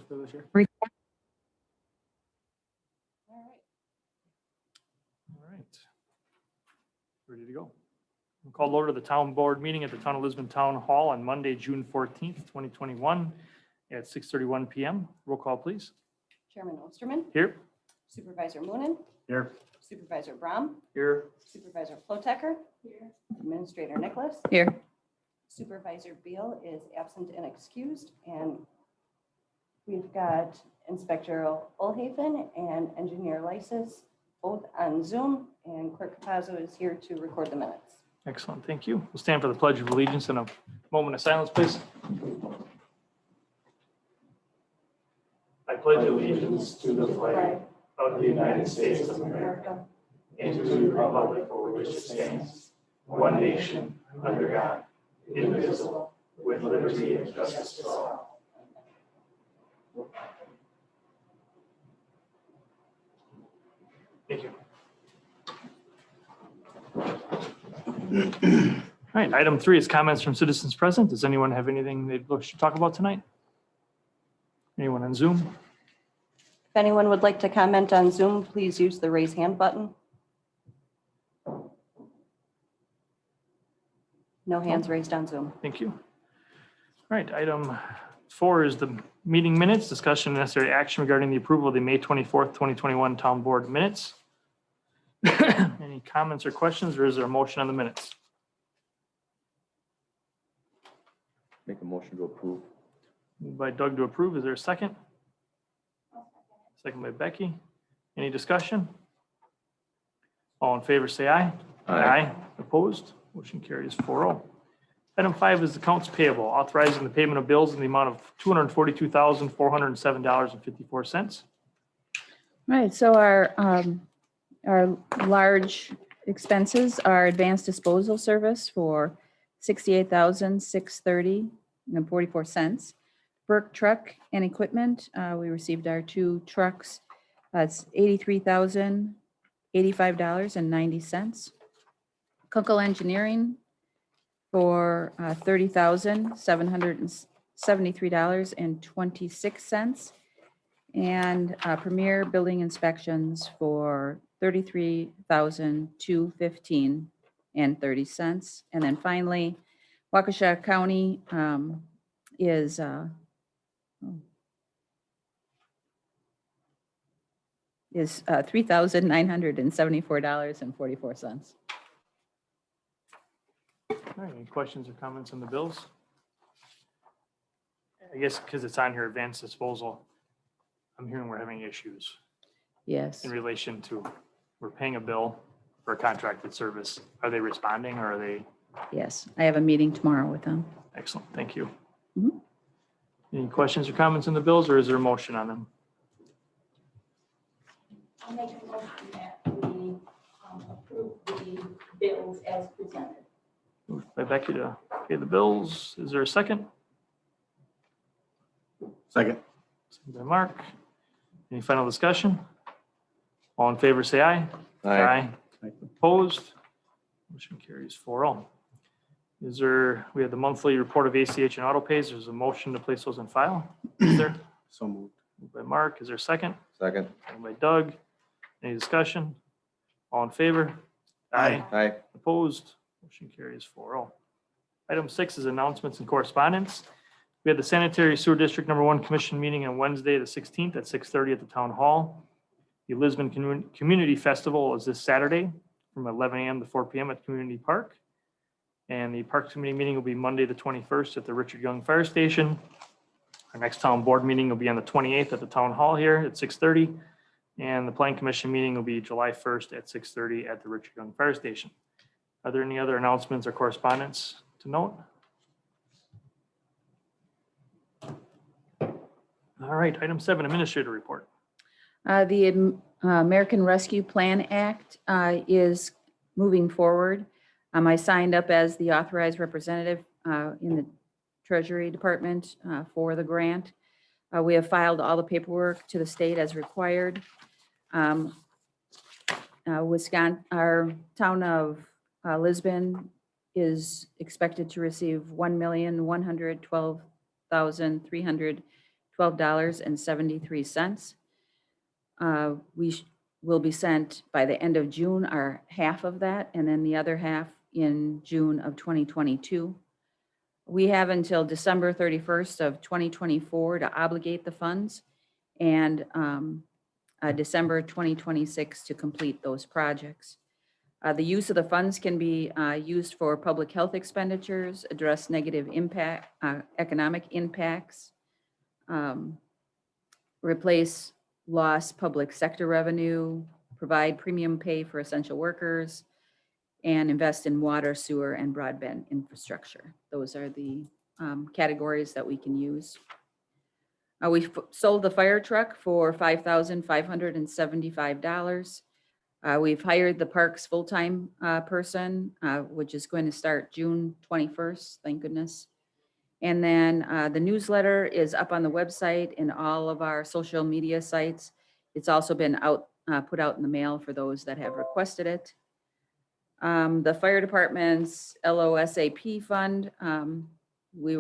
for this year. All right. Ready to go. We'll call over to the town board meeting at the Town of Lisbon Town Hall on Monday, June 14th, 2021 at 6:31 PM. Roll call, please. Chairman Osterman, Here. Supervisor Moonen, Here. Supervisor Braun, Here. Supervisor Flotecker, Administrator Nicholas, Here. Supervisor Beal is absent and excused, and we've got Inspector Olhaven and Engineer Lysis both on Zoom, and Clerk Capazzo is here to record the minutes. Excellent. Thank you. We'll stand for the Pledge of Allegiance in a moment of silence, please. I pledge allegiance to the flag of the United States of America and to the republic for which it stands, one nation, under God, indivisible, with liberty and justice for all. Thank you. All right, item 3 is comments from citizens present. Does anyone have anything they'd wish to talk about tonight? Anyone on Zoom? If anyone would like to comment on Zoom, please use the raise hand button. No hands raised on Zoom. Thank you. All right, item 4 is the meeting minutes, discussion and necessary action regarding the approval of the May 24th, 2021 town board minutes. Any comments or questions, or is there a motion on the minutes? Make a motion to approve. Moved by Doug to approve. Is there a second? Second by Becky. Any discussion? All in favor, say aye. Opposed? Motion carries 4-0. Item 5 is accounts payable, authorizing the payment of bills in the amount of $242,407.54. Right, so our large expenses are advanced disposal service for $68,630.44. Burke Truck and Equipment, we received our 2 trucks. That's $83,085.90. Kunkel Engineering for $30,773.26. And Premier Building Inspections for $33,215.30. And then finally, Waukesha County is $3,974.44. All right, any questions or comments on the bills? I guess because it's on here, advanced disposal, I'm hearing we're having issues Yes, in relation to, we're paying a bill for a contracted service. Are they responding, or are they? yes. I have a meeting tomorrow with them. Excellent, thank you. Mhm. Any questions or comments on the bills, or is there a motion on them? I'll make a motion that we approve the bills as presented. Moved by Becky to pay the bills. Is there a second? Second. Second by Mark. Any final discussion? All in favor, say aye. Opposed? Motion carries 4-0. Is there, we have the monthly report of ACH and auto pays. There's a motion to place those on file. Is there? So moved. Moved by Mark. Is there a second? Second. Second by Doug. Any discussion? All in favor? Aye. Opposed? Motion carries 4-0. Item 6 is announcements and correspondence. We had the Sanitary Sewer District Number 1 Commission meeting on Wednesday, the 16th at 6:30 at the Town Hall. The Lisbon Community Festival is this Saturday from 11 a.m. to 4 p.m. at Community Park. And the Parks Committee meeting will be Monday, the 21st at the Richard Young Fire Station. Our next town board meeting will be on the 28th at the Town Hall here at 6:30. And the Plan Commission meeting will be July 1st at 6:30 at the Richard Young Fire Station. Are there any other announcements or correspondence to note? All right, item 7, Administrator Report. The American Rescue Plan Act is moving forward. I signed up as the authorized representative in the Treasury Department for the grant. We have filed all the paperwork to the state as required. Wisconsin, our town of Lisbon is expected to receive $1,112,323 $12.73. Will be sent by the end of June, our half of that, and then the other half in June of 2022. We have until December 31st of 2024 to obligate the funds and December 2026 to complete those projects. The use of the funds can be used for public health expenditures, address negative impact, economic impacts, replace lost public sector revenue, provide premium pay for essential workers, and invest in water, sewer, and broadband infrastructure. Those are the categories that we can use. We sold the fire truck for $5,575. We've hired the parks full-time person, which is going to start June 21st, thank goodness. And then the newsletter is up on the website and all of our social media sites. It's also been put out in the mail for those that have requested it. The fire department's LOSAP fund, we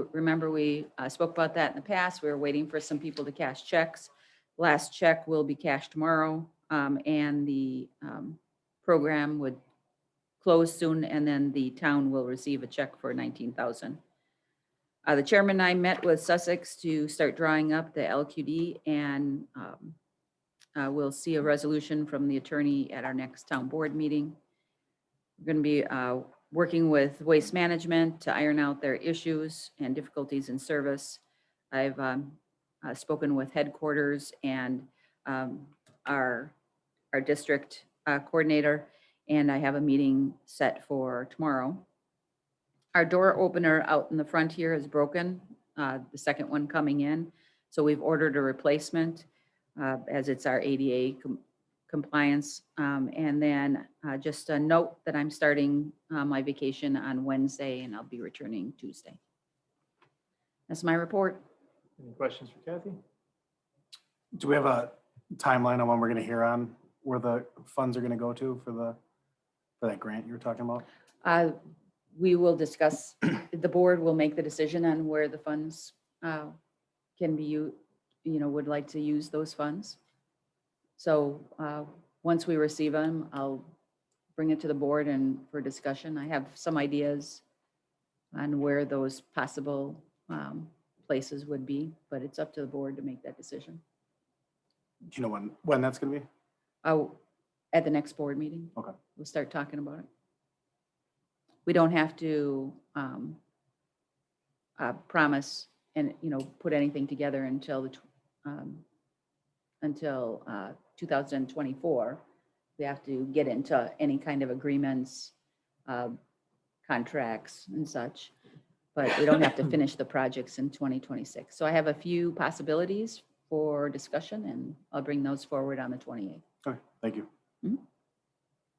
spoke about that in the past. We were waiting for some people to cash checks. Last check will be cashed tomorrow, and the program would close soon, and then the town will receive a check for $19,000. The chairman and I met with Sussex to start drawing up the LQD, and we'll see a resolution from the attorney at our next town board meeting. We're going to be working with Waste Management to iron out their issues and difficulties in service. I've spoken with headquarters and our district coordinator, and I have a meeting set for tomorrow. Our door opener out in the front here is broken, the second one coming in. So we've ordered a replacement as it's our ADA compliance. And then just a note that I'm starting my vacation on Wednesday and I'll be returning Tuesday. That's my report. Any questions for Kathy? Do we have a timeline on when we're going to hear on where the funds are going to go to for that grant you were talking about? We will discuss, the board will make the decision on where the funds can be, would like to use those funds. So once we receive them, I'll bring it to the board and for discussion. I have some ideas on where those possible places would be, but it's up to the board to make that decision. Do you know when that's going to be? At the next board meeting. Okay. We'll start talking about it. We don't have to promise and, put anything together until 2024. We have to get into any kind of agreements, contracts and such, but we don't have to finish the projects in 2026. So I have a few possibilities for discussion and I'll bring those forward on the 28th. Okay, thank you.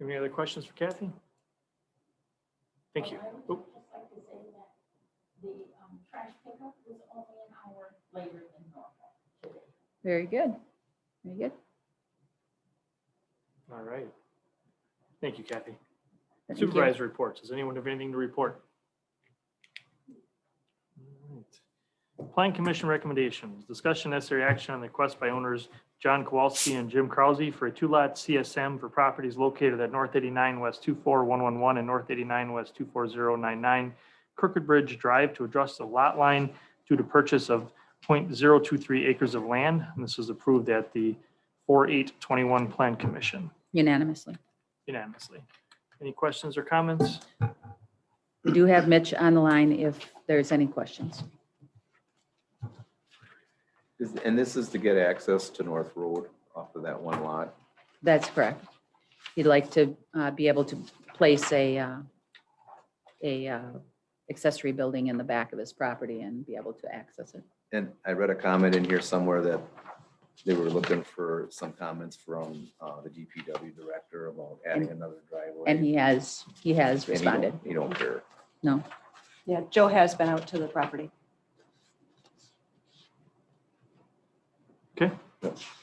Any other questions for Kathy? Thank you. I would just like to say that the trash pickup was only an hour later than normal today. Very good. Very good. All right. Thank you, Kathy. Thank you. Supervisor reports. Does anyone have anything to report? All right. Plan Commission recommendations. Discussion necessary action on the request by owners John Kowalski and Jim Krause for a 2-lot CSM for properties located at North 89 West 24111 and North 89 West 24099 Crooked Bridge Drive to adjust the lot line due to purchase of 0.023 acres of land. And this was approved at the 4/8/21 Plan Commission Unanimously. unanimously. Any questions or comments? We do have Mitch on the line if there's any questions. And this is to get access to North Road off of that one lot. That's correct. He'd like to be able to place a accessory building in the back of his property and be able to access it. And I read a comment in here somewhere that they were looking for some comments from the DPW director about adding another driveway. And he has And he responded. He don't care. No. Yeah, Joe has been out to the property. Okay.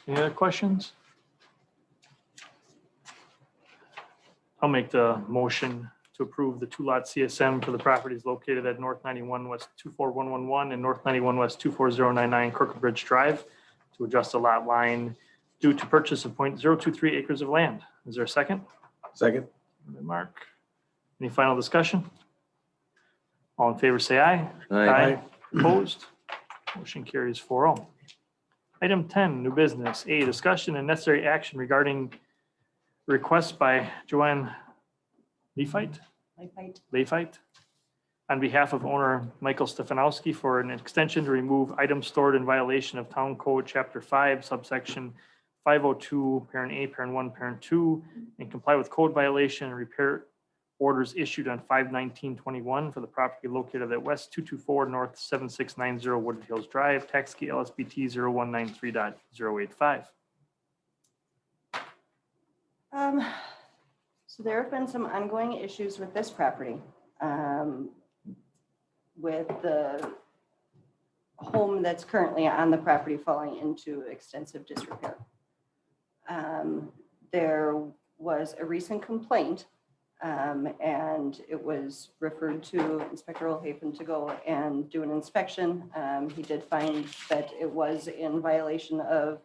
Any other questions? I'll make the motion to approve the two-lot CSM for the properties located at North 91 West 24111 and North 91 West 24099 Crooked Bridge Drive to adjust the lot line due to purchase of 0.023 acres of land. Is there a second? Second. Mark. Any final discussion? All in favor, say aye. Aye. Opposed? Motion carries 4-0. Item 10, new business. A, discussion and necessary action regarding request by Joanne Leifite on behalf of owner Michael Stefanowski for an extension to remove items stored in violation of Town Code Chapter 5, subsection 502, parent A, parent 1, parent 2, and comply with code violation and repair orders issued on 5/19/21 for the property located at West 224 North 7690 Wooded Hills Drive, tax key LSBT 0193.085. So there have been some ongoing issues with this property. With the home that's currently on the property falling into extensive disrepair. There was a recent complaint, and it was referred to Inspector Olhafen to go and do an inspection. He did find that it was in violation of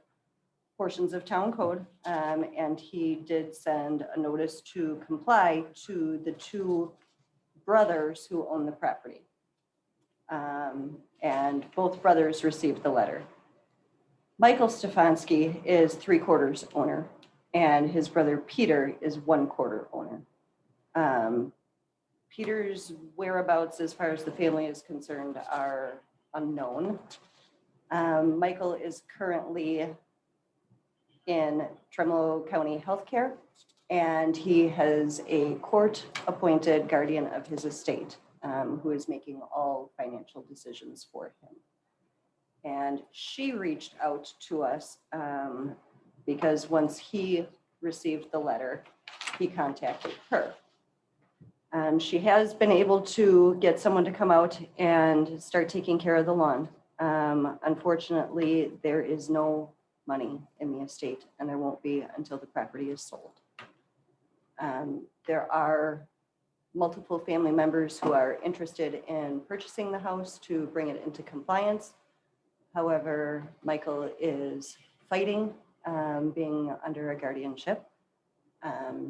portions of town code, and he did send a notice to comply to the two brothers who own the property. And both brothers received the letter. Michael Stefanski is 3/4 owner, and his brother Peter is 1/4 owner. Peter's whereabouts, as far as the family is concerned, are unknown. Michael is currently in Tremolo County Healthcare, and he has a court-appointed guardian of his estate, who is making all financial decisions for him. And she reached out to us because once he received the letter, he contacted her. She has been able to get someone to come out and start taking care of the lawn. Unfortunately, there is no money in the estate, and there won't be until the property is sold. There are multiple family members who are interested in purchasing the house to bring it into compliance. However, Michael is fighting being under a guardianship.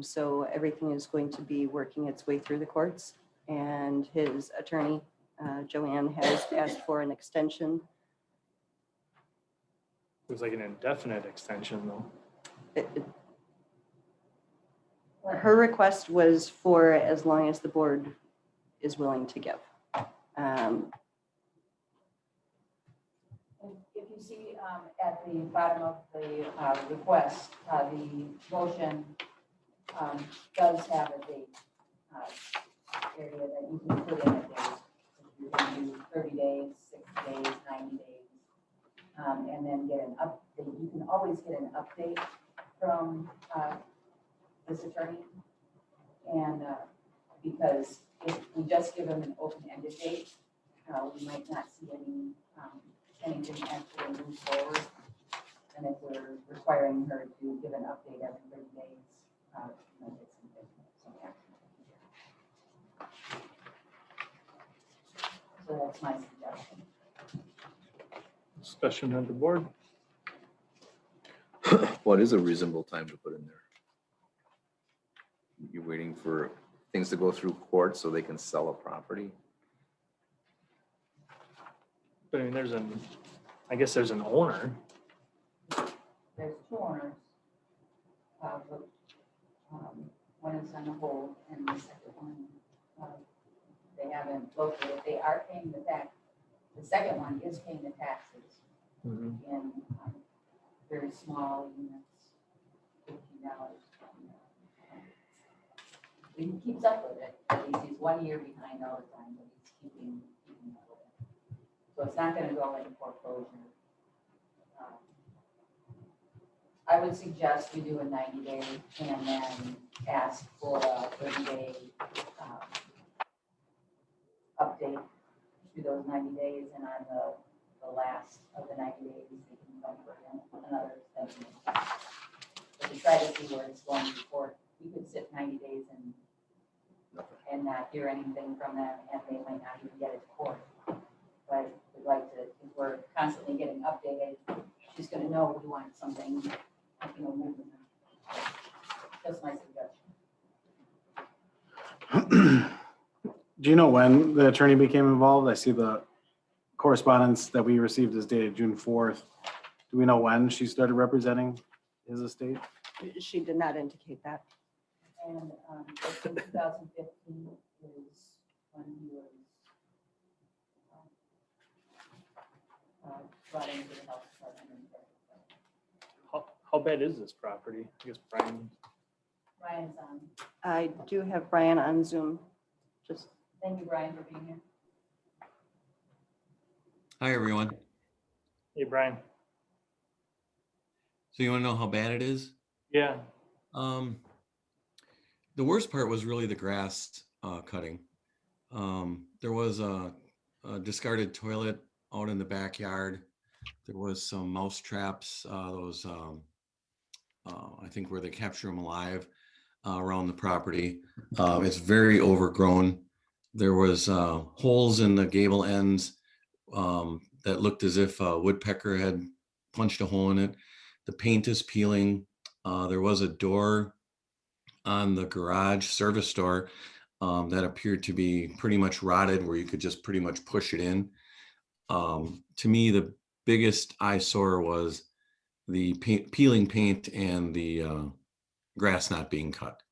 So everything is going to be working its way through the courts, and his attorney, Joanne, has asked for an extension. It was like an indefinite extension, though. Her request was for as long as the board is willing to give. If you see at the bottom of the request, the motion does have a date area that you can put in a date. If you're going to do 30 days, 60 days, 90 days, and then get an update. You can always get an update from this attorney. And because if we just give them an open-ended date, we might not see anything actually move forward. And if we're requiring her to give an update every 30 days, we might get some action. So that's my suggestion. Discussion on the board. What is a reasonable time to put in there? You're waiting for things to go through court so they can sell a property? But I mean, I guess there's an owner. There's two owners. But, one is on hold and the second one, they haven't located. They are paying the tax. The second one is paying the taxes in very small units, $15. He keeps up with it, but he's 1 year behind all the time, but he's keeping up with it. So it's not gonna go into foreclosure. I would suggest we do a 90-day and then ask for a 30-day update to those 90 days, and on the last of the 90 days, they can come for another extension. But to try to see where it's going before, we could sit 90 days and and not hear anything from them, and they might not even get it to court. But we'd like to, if we're constantly getting updated, she's gonna know we want something, moving. Just my suggestion. Do you know when the attorney became involved? I see the correspondence that we received is dated June 4th. Do we know when she started representing his estate? She did not indicate that. And in 2015 is when he was brought into the health department. How bad is this property? I guess Brian, Ryan's on. I do have Brian on Zoom. Just Thank you, Brian, for being here. Hi, everyone. hey, Brian. So you want to know how bad it is? Yeah, The worst part was really the grass cutting. There was a discarded toilet out in the backyard. There was some mouse traps, I think where they capture them alive around the property. It's very overgrown. There was holes in the gable ends that looked as if a woodpecker had punched a hole in it. The paint is peeling. There was a door on the garage service door that appeared to be pretty much rotted, where you could just pretty much push it in. To me, the biggest eyesore was the peeling paint and the grass not being cut.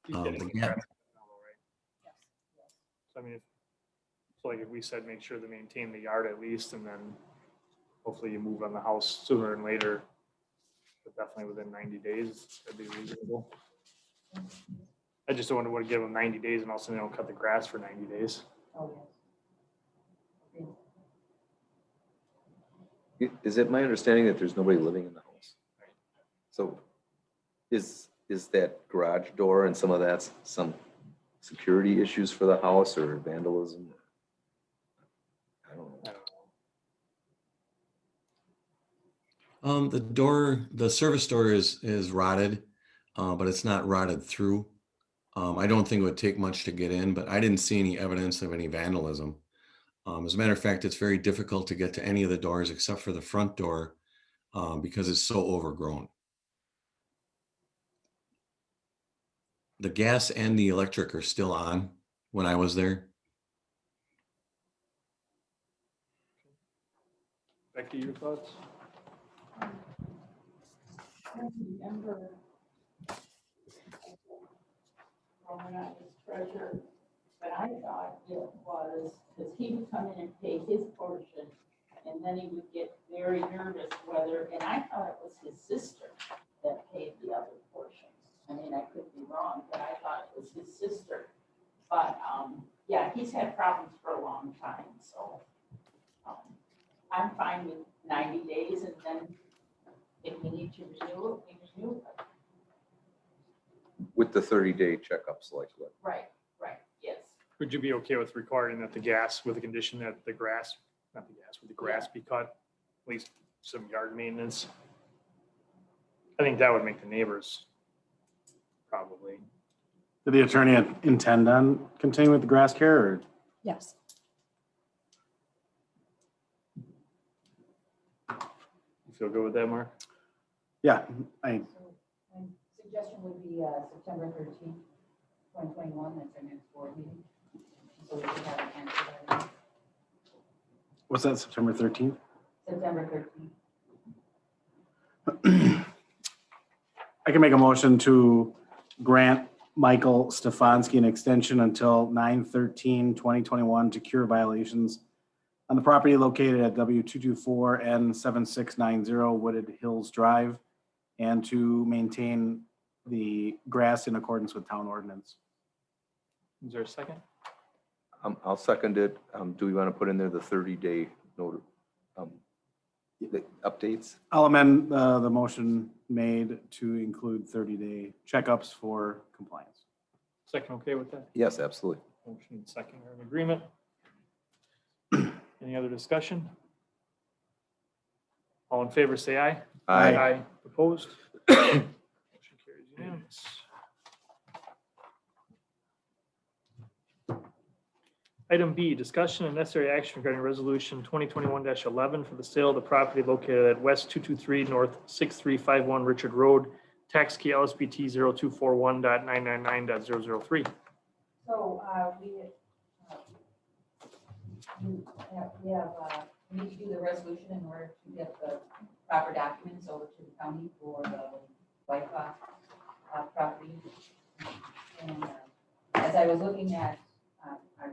he's getting but the yeah. grass now, right? So I mean, so like if we said, make sure to maintain the yard at least, and then hopefully you move on the house sooner than later, but definitely within 90 days, that'd be reasonable. I just don't want to give them 90 days and also they don't cut the grass for 90 days. Oh, yes. Is it my understanding that there's nobody living in the house? So is that garage door and some of that some security issues for the house or vandalism? I don't know. I don't know. The door, the service door is rotted, but it's not rotted through. I don't think it would take much to get in, but I didn't see any evidence of any vandalism. As a matter of fact, it's very difficult to get to any of the doors except for the front door because it's so overgrown. The gas and the electric are still on when I was there. Becky, your thoughts? I remember when I was treasurer, but I thought it was, because he would come in and pay his portion, and then he would get very nervous whether, and I thought it was his sister that paid the other portion. I mean, I could be wrong, but I thought it was his sister. But, yeah, he's had problems for a long time, so I'm fine with 90 days, and then if we need to renew it, we renew it. With the 30-day checkups like what? Right, yes. Would you be okay with requiring that the gas, with the condition that the grass, not the gas, with the grass be cut, at least some yard maintenance? I think that would make the neighbors probably. Did the attorney intend on continuing with the grass care or? yes. You feel good with that, Mark? Yeah, So my suggestion would be September 13th, 2021, that's our next board meeting. So we can have an answer by then. what's that, September 13th? September 13th. I can make a motion to grant Michael Stefanski an extension until 9/13/2021 to cure violations on the property located at W224 and 7690 Wooded Hills Drive, and to maintain the grass in accordance with town ordinance. Is there a second? I'll second it. Do we want to put in there the 30-day note, the updates? I'll amend the motion made to include 30-day checkups for compliance. Second, okay with that? Yes, absolutely. Motion and second are in agreement. Any other discussion? All in favor, say aye. Aye. Opposed? Motion carries unanimous. Item B, discussion and necessary action regarding resolution 2021-11 for the sale of the property located at West 223 North 6351 Richard Road, tax key LSBT 0241.999.003. So, we need to do the resolution in order to get the proper documents over to the county for the Whitecross property. And as I was looking at a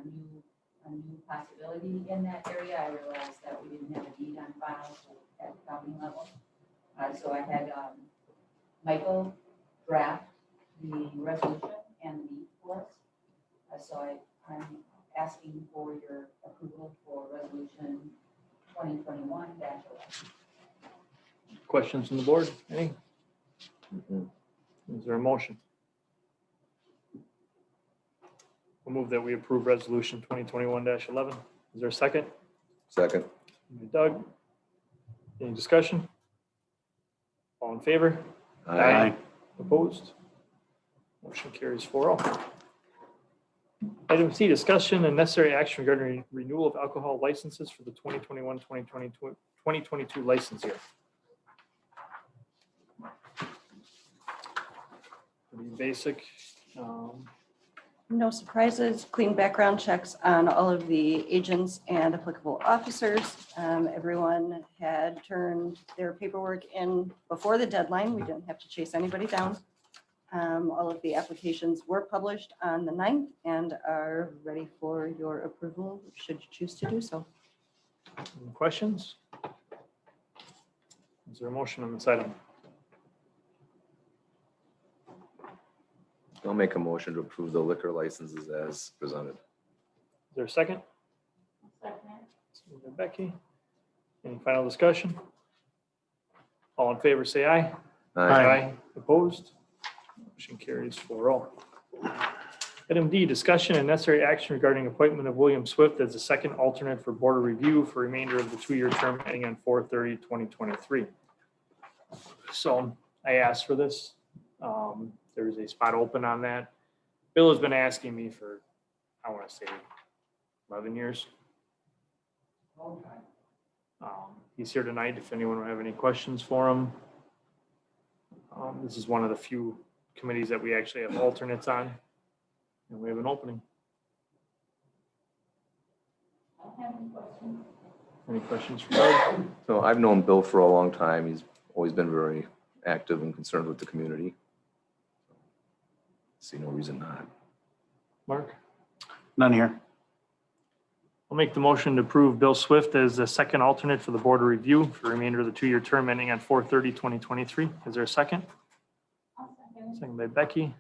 new possibility in that area, I realized that we didn't have a deed on file at the county level. So I had Michael draft the resolution and the deed for us. So I'm asking for your approval for resolution 2021-11. Questions from the board? Any? Mhm. Is there a motion? We'll move that we approve resolution 2021-11. Is there a second? Second. Doug? Any discussion? All in favor? Aye. Opposed? Motion carries 4-0. Item C, discussion and necessary action regarding renewal of alcohol licenses for the 2022 license year. Pretty basic. No surprises, clean background checks on all of the agents and applicable officers. Everyone had turned their paperwork in before the deadline. We didn't have to chase anybody down. All of the applications were published on the 9th and are ready for your approval, should you choose to do so. Any questions? Is there a motion on this item? I'll make a motion to approve the liquor licenses as presented. Is there a second? Second. Seconded by Becky. Any final discussion? All in favor, say aye. Aye. Opposed? Motion carries 4-0. Item D, discussion and necessary action regarding appointment of William Swift as the second alternate for Board of Review for remainder of the 2-year term ending on 4/30/2023. So I asked for this. There's a spot open on that. Bill has been asking me for, I want to say, 11 years. He's here tonight if anyone would have any questions for him. This is one of the few committees that we actually have alternates on, and we have an opening. I don't have any questions. Any questions for Doug? So I've known Bill for a long time. He's always been very active and concerned with the community. See no reason not. Mark? None here. I'll make the motion to approve Bill Swift as the second alternate for the Board of Review for the remainder of the 2-year term ending on 4/30/2023. Is there a second? I'll second. Second by Becky.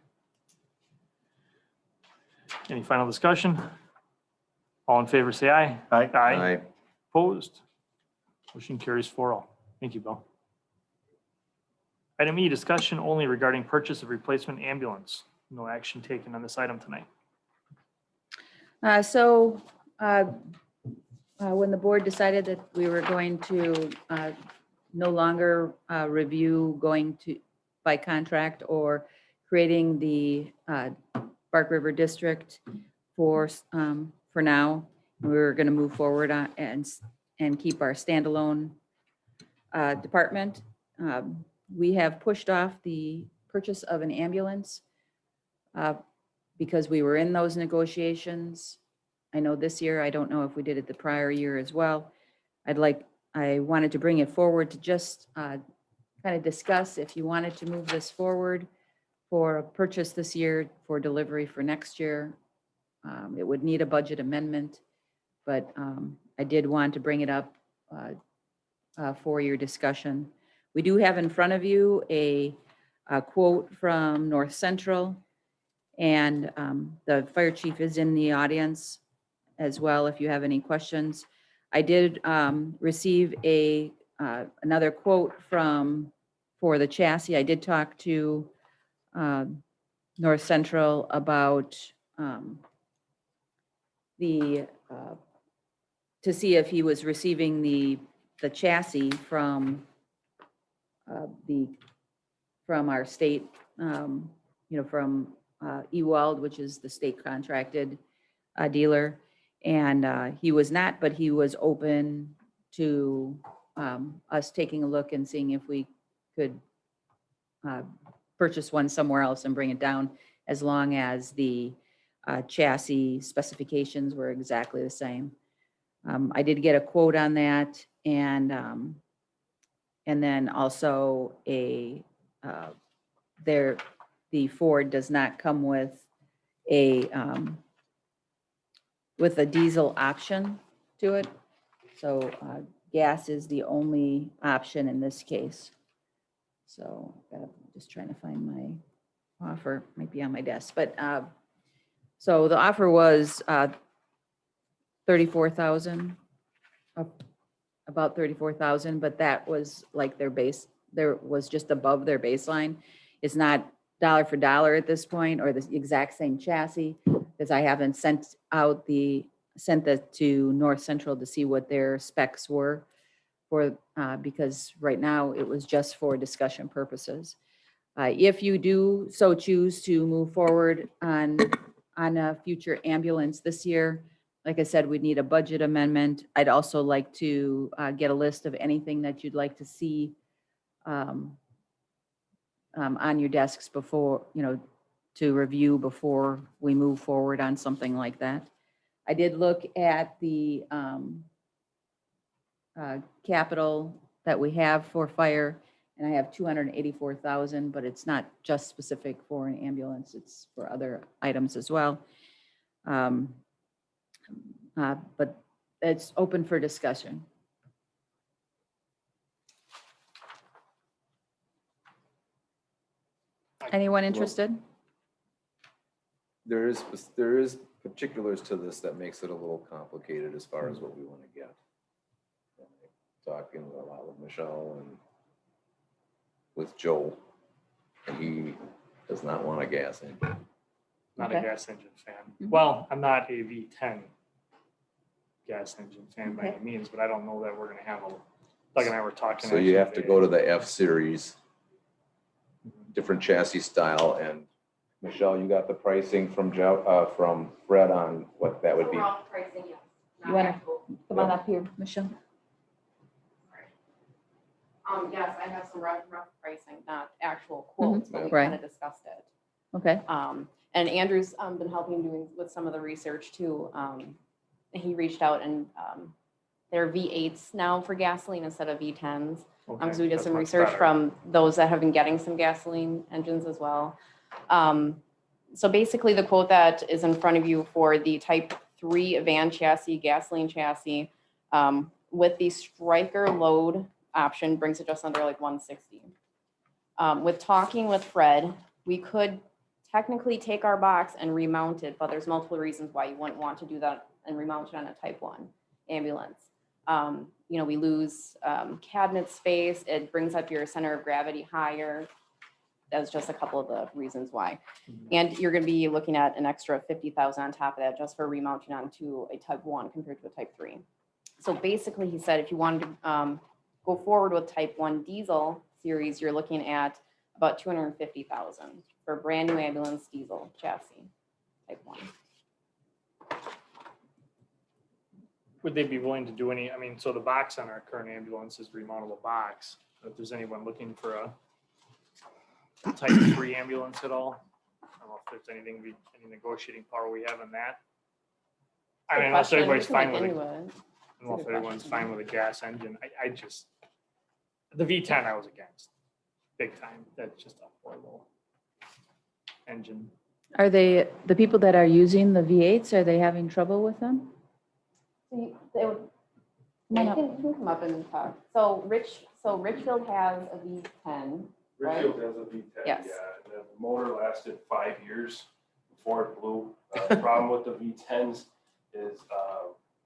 Any final discussion? All in favor, say aye. Aye. Aye. Opposed? Motion carries 4-0. Thank you, Bill. Item E, discussion only regarding purchase of replacement ambulance. No action taken on this item tonight. When the board decided that we were going to no longer review going to by contract or creating the Bark River District for now, we were going to move forward and keep our standalone department. We have pushed off the purchase of an ambulance because we were in those negotiations. I know this year, I don't know if we did it the prior year as well. I wanted to bring it forward to just kind of discuss if you wanted to move this forward for a purchase this year for delivery for next year. It would need a budget amendment, but I did want to bring it up for your discussion. We do have in front of you a quote from North Central, and the fire chief is in the audience as well if you have any questions. I did receive another quote for the chassis. I did talk to North Central about to see if he was receiving the chassis from our state, from Ewald, which is the state contracted dealer. And he was not, but he was open to us taking a look and seeing if we could purchase one somewhere else and bring it down, as long as the chassis specifications were exactly the same. I did get a quote on that, and then also the Ford does not come with a diesel option to it. So gas is the only option in this case. So just trying to find my offer, might be on my desk, but so the offer was 34,000, about 34,000, but that was like their base, there was just above their baseline. It's not dollar for dollar at this point, or the exact same chassis, because I haven't sent that to North Central to see what their specs were for, because right now it was just for discussion purposes. If you do so choose to move forward on a future ambulance this year, like I said, we'd need a budget amendment. I'd also like to get a list of anything that you'd like to see on your desks before, to review before we move forward on something like that. I did look at the capital that we have for fire, and I have 284,000, but it's not just specific for an ambulance, it's for other items as well. But it's open for discussion. Anyone interested? There is particulars to this that makes it a little complicated as far as what we want to get. Talking a lot with Michelle and with Joe, and he does not want a gas engine. Not Okay. a gas engine fan. Mhm. Well, I'm not a V10 gas engine fan by Okay. any means, but I don't know that we're gonna have Doug and I were talking. So you actually have to today. go to the F series, different chassis style, and Michelle, you got the pricing from from Fred on what that would be. Rough pricing, yes. You wanna- Come on up here, Michelle. Yes, I have some rough pricing, not actual quotes, but we Right. kind of discussed it. Okay, And Andrew's been helping doing with some of the research too. He reached out and they're V8s now for gasoline instead of V10s. Okay, So we did that's some much research better. from those that have been getting some gasoline engines as well. So basically the quote that is in front of you for the type 3 van chassis, gasoline chassis, with the striker load option brings it just under like 160. With talking with Fred, we could technically take our box and remount it, but there's multiple reasons why you wouldn't want to do that and remount it on a type 1 ambulance. We lose cabinet space. It brings up your center of gravity higher. That's just a couple of the reasons why. And you're going to be looking at an extra 50,000 on top of that just for remounting onto a type 1 compared to a type 3. So basically, he said if you wanted to go forward with type 1 diesel series, you're looking at about 250,000 for a brand new ambulance diesel chassis, type 1. Would they be willing to do any, so the box on our current ambulance is remountable box. If there's anyone looking for a type 3 ambulance at all, I don't know if there's any negotiating power we have in that. I mean, unless Good question. everybody's We can fine look with it. into it. I don't know if Good everyone's question. fine with a gas engine. I just, the V10 I was against, big time. That's just a horrible engine. are the people that are using the V8s, are they having trouble with them? They would, Come on you up. can come up and talk. So Richfield has a V10. Right. Richfield has a V10, Yes. yeah, and the motor lasted 5 years before it blew. The problem with the V10s is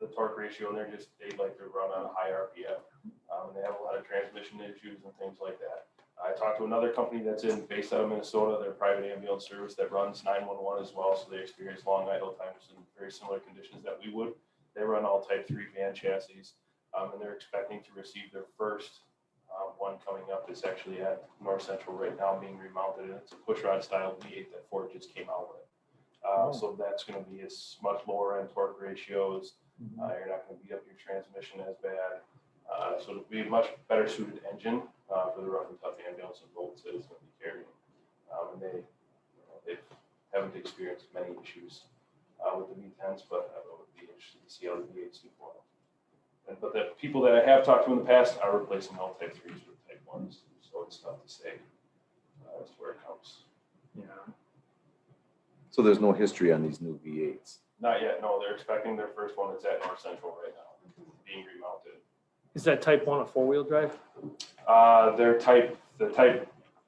the torque ratio, and they like to run on a high RPM. And they have a lot of transmission issues and things like that. I talked to another company that's based out of Minnesota. They're a private ambulance service that runs 911 as well, so they experience long idle times in very similar conditions that we would. They run all type 3 van chassis, and they're expecting to receive their first one coming up. It's actually at North Central right now being remounted, and it's a pushrod style V8 that Ford just came out with. So that's gonna be much lower end torque ratios. You're not gonna beat up your transmission as bad. So it'll be a much better suited engine for the rough and tough ambulance and bolts that it's gonna be carrying. And they haven't experienced many issues with the V10s, but I would be interested to see how the V8s do for them. But the people that I have talked to in the past are replacing all Type 3s with Type 1s, so it's tough to say as to where it comes. Yeah. So there's no history on these new V8s. Not yet, no, they're expecting their first one that's at North Central right now, being remounted. Is that Type 1 a four-wheel drive?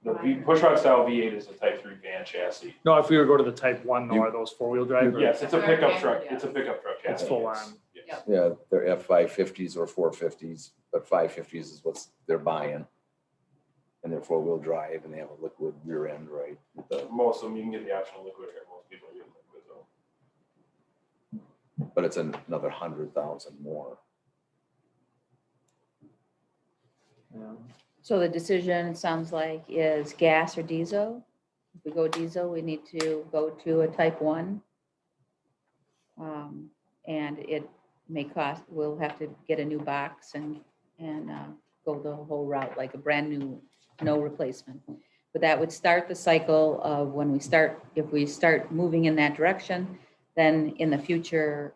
The pushrod style V8 is a Type 3 van chassis. No, if we were to go to the Type 1, though, are those four-wheel drive? or- Yes, it's a pickup truck, it's a pickup truck It's chassis. full yes, on. yes. Yep. Yeah, they're F550s or 450s, but 550s is what they're buying. And they're four-wheel drive and they have a liquid rear end, right? with the- Most of them, you can get the optional liquid here, most people are getting liquid though. But it's another 100,000 more. Yeah. So the decision, it sounds like, is gas or diesel. If we go diesel, we need to go to a Type 1. And it may cost, we'll have to get a new box and go the whole route, like a brand new, no replacement. But that would start the cycle of when we start, if we start moving in that direction, then in the future,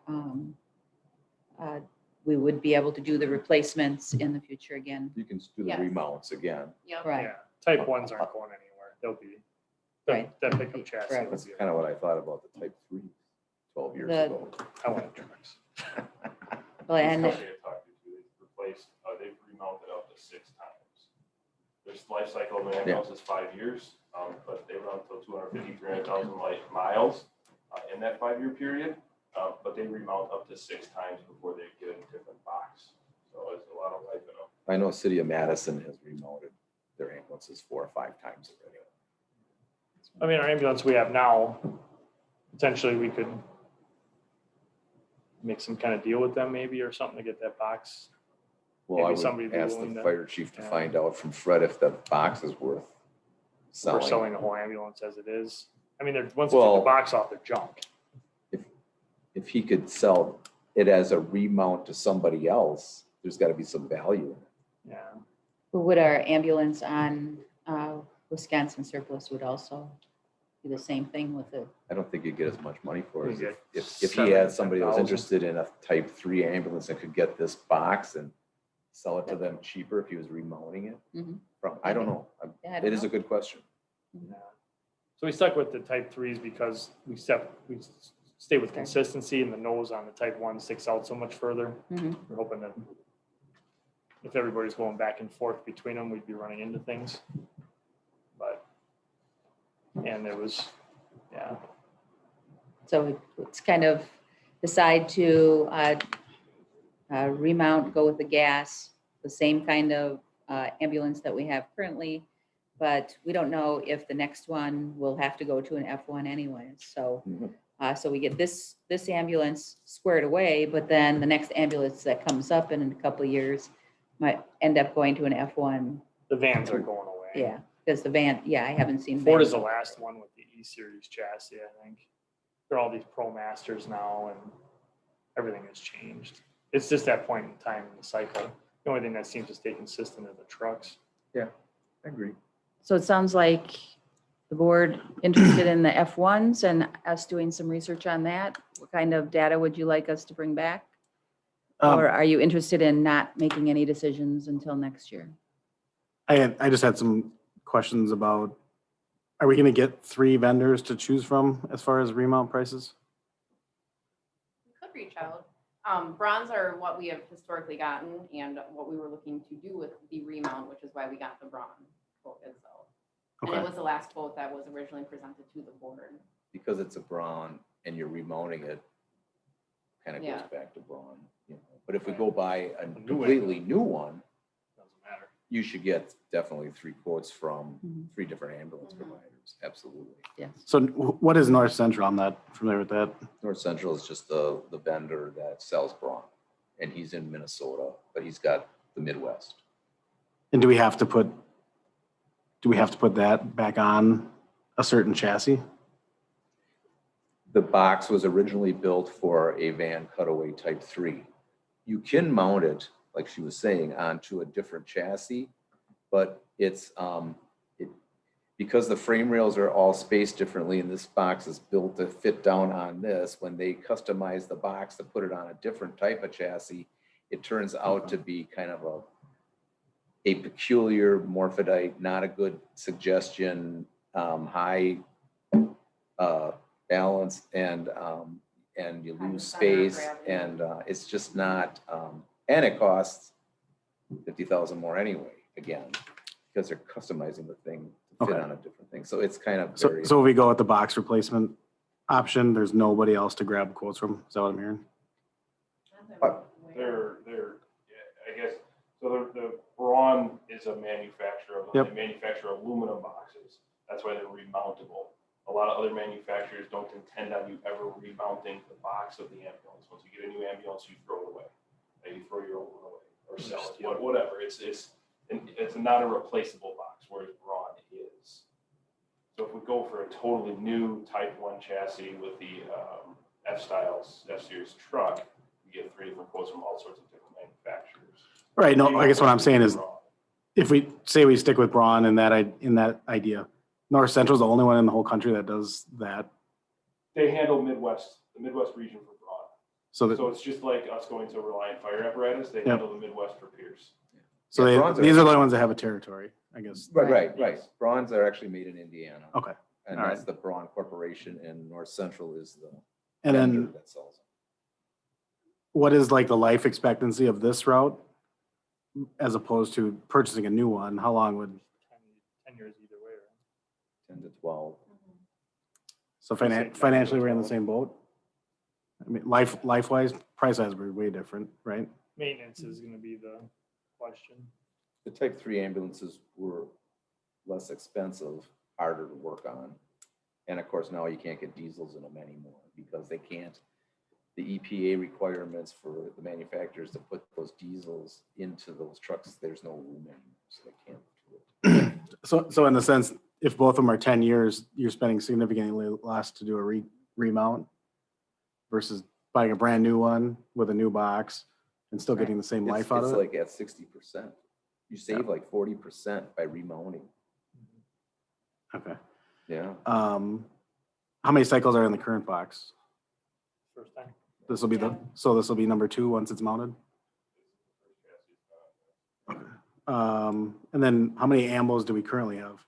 we would be able to do the replacements in the future again. You can do the Yes. remounts again. Yep. Right. Yeah, Type 1s aren't going anywhere. They'll be, Right. that pickup chassis. Correct. will That's be- kind of what I thought about the Type 3 12 years The- ago. I want trucks. Well, This and company I talked to, they've replaced, they've remounted up to 6 times. Their life cycle of an ambulance is 5 years, but they run until 250, 300,000 miles in that 5-year period. But they remount up to 6 times before they get a different box. So it's a lot of life in them. I know City of Madison has remounted their ambulances 4 or 5 times already. I mean, our ambulance we have now, potentially we could make some kind of deal with them maybe or something to get that box. Well, I Maybe somebody would be ask willing the to- fire chief to yeah. find out from Fred if the box is worth We're selling. selling the whole ambulance as it is. I mean, once you take Well- the box off, they're junk. If he could sell it as a remount to somebody else, there's got to be some value in it. Yeah. But would our ambulance on Wisconsin surplus would also do the same thing with it? I don't think you'd get as much money for it. You get If he had somebody that was 7,000. interested in a Type 3 ambulance and could get this box and sell it to them cheaper if he was remounting it Mhm. from, I don't know. Yeah, I don't It is know. a good question. Yeah. So we stuck with the Type 3s because we stay with Okay. consistency and the nose on the Type 1 sticks out so much further. Mhm. We're hoping that if everybody's going back and forth between them, we'd be running into things. But, and there was, yeah, So it's kind of decide to remount, go with the gas, the same kind of ambulance that we have currently. But we don't know if the next one will have to go to an F1 anyway. So, Mhm. so we get this ambulance squared away, but then the next ambulance that comes up in a couple of years might end up going to an F1. the vans are going away. Yeah, because the van, yeah, I haven't seen. Ford is vans. the last one with the E-Series chassis, I think. They're all these Pro Masters now and everything has changed. It's just that point in time in the cycle. The only thing that seems to stay consistent are the trucks. I agree. So it sounds like the board interested in the F1s and us doing some research on that. What kind of data would you like us to bring back? Or are you interested in not making any decisions until next year? I just had some questions about, are we going to get 3 vendors to choose from as far as remount prices? We could reach out. Bronze are what we have historically gotten and what we were looking to do with the remount, which is why we got the bronze quote itself. And it Okay. was the last quote that was originally presented to the board. Because it's a Braun and you're remounting it, kind of goes Yeah. back to Braun. You know. But if we go buy a new completely new one, Doesn't matter. you should get definitely 3 quotes from Mhm. 3 different ambulance Mhm. providers. Absolutely. Yes. So what is North Central? I'm not familiar with that. North Central is just the vendor that sells Braun. And he's in Minnesota, but he's got the Midwest. And do we have to put that back on a certain chassis? the box was originally built for a van cutaway type 3. You can mount it, like she was saying, onto a different chassis, but it's, because the frame rails are all spaced differently and this box is built to fit down on this, when they customize the box to put it on a different type of chassis, it turns out to be kind of a peculiar morphodite, not a good suggestion, high balance, and you Kind of lose center of space, gravity. and it's just not, and it costs 50,000 more anyway, again, because they're customizing the thing to fit Okay. on a different thing. So it's kind of So, very, so if we go with the box replacement option, there's nobody else to grab quotes from. Is that what I'm hearing? They're, yeah, I guess, so the Braun is a manufacturer, Yep. they manufacture aluminum boxes. That's why they're remountable. A lot of other manufacturers don't intend on you ever remounting the box of the ambulance. Once you get a new ambulance, you throw it away. You throw your old one away or sell it, whatever. It's not a replaceable box, whereas Braun is. So if we go for a totally new Type 1 chassis with the F-Series truck, you get 3 different quotes from all sorts of different manufacturers. Right, no, You I guess what I'm saying is, Braun. if we say we stick with Braun in that idea, North Central's the only one in the whole country that does that. They handle the Midwest region for Braun. So that, So it's just like us going to Reliant Fire Apparatus, they handle the Midwest for Pierce. so Yeah, Braun's these are the only ones that have a territory, I guess. right. Yes. Bronze are actually made in Indiana. Okay. And all that's right. the Braun Corporation, and North Central is the And vendor then that sells them. what is like the life expectancy of this route as opposed to purchasing a new one? How long would, 10 years either way, right? 10 to 12. so I'd say 10 to financially, we're in the 12. same boat? I mean, life-wise, price-wise, we're way different, right? Maintenance is gonna be the question. The Type 3 ambulances were less expensive, harder to work on. And of course, now you can't get diesels in them anymore because they can't, the EPA requirements for the manufacturers to put those diesels into those trucks, there's no room anymore, so they can't do it. So in the sense, if both of them are 10 years, you're spending significantly less to do a remount versus buying a brand new one with a new box and still getting the same life out It's of it? like at 60%. You save like 40% by remounting. Okay. Yeah. How many cycles are in the current box? First time. This will be number 2 once it's mounted? And then how many ambos do we currently have?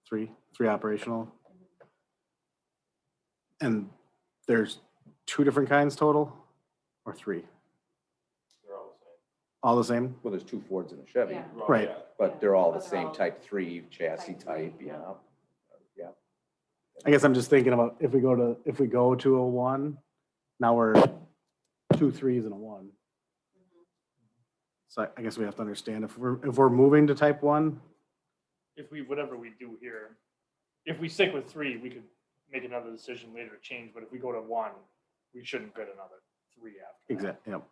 3 operational? And there's 2 different kinds total or 3? They're all the same. All the same? Well, there's 2 Fords and a Chevy, Yeah. Well, Right. yeah. but they're all the But they're same all Type 3 chassis Type 3, type, yeah. Yeah. I guess I'm just thinking about if we go to a 1, now we're 2 3s and a 1. So I guess we have to understand if we're moving to Type 1, If we, whatever we do here, if we stick with 3, we could make another decision later to change, but if we go to 1, we shouldn't get another 3 after. exactly, yep.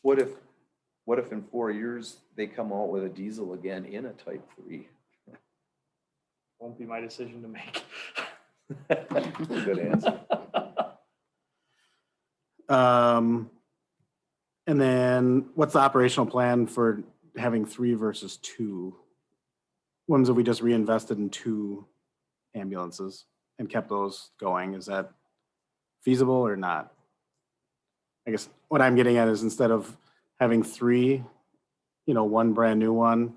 What if in 4 years they come out with a diesel again in a Type 3? Won't be my decision to make. Good answer. And then what's the operational plan for having 3 versus 2? Ones that we just reinvested in 2 ambulances and kept those going, is that feasible or not? I guess what I'm getting at is instead of having 3, 1 brand new one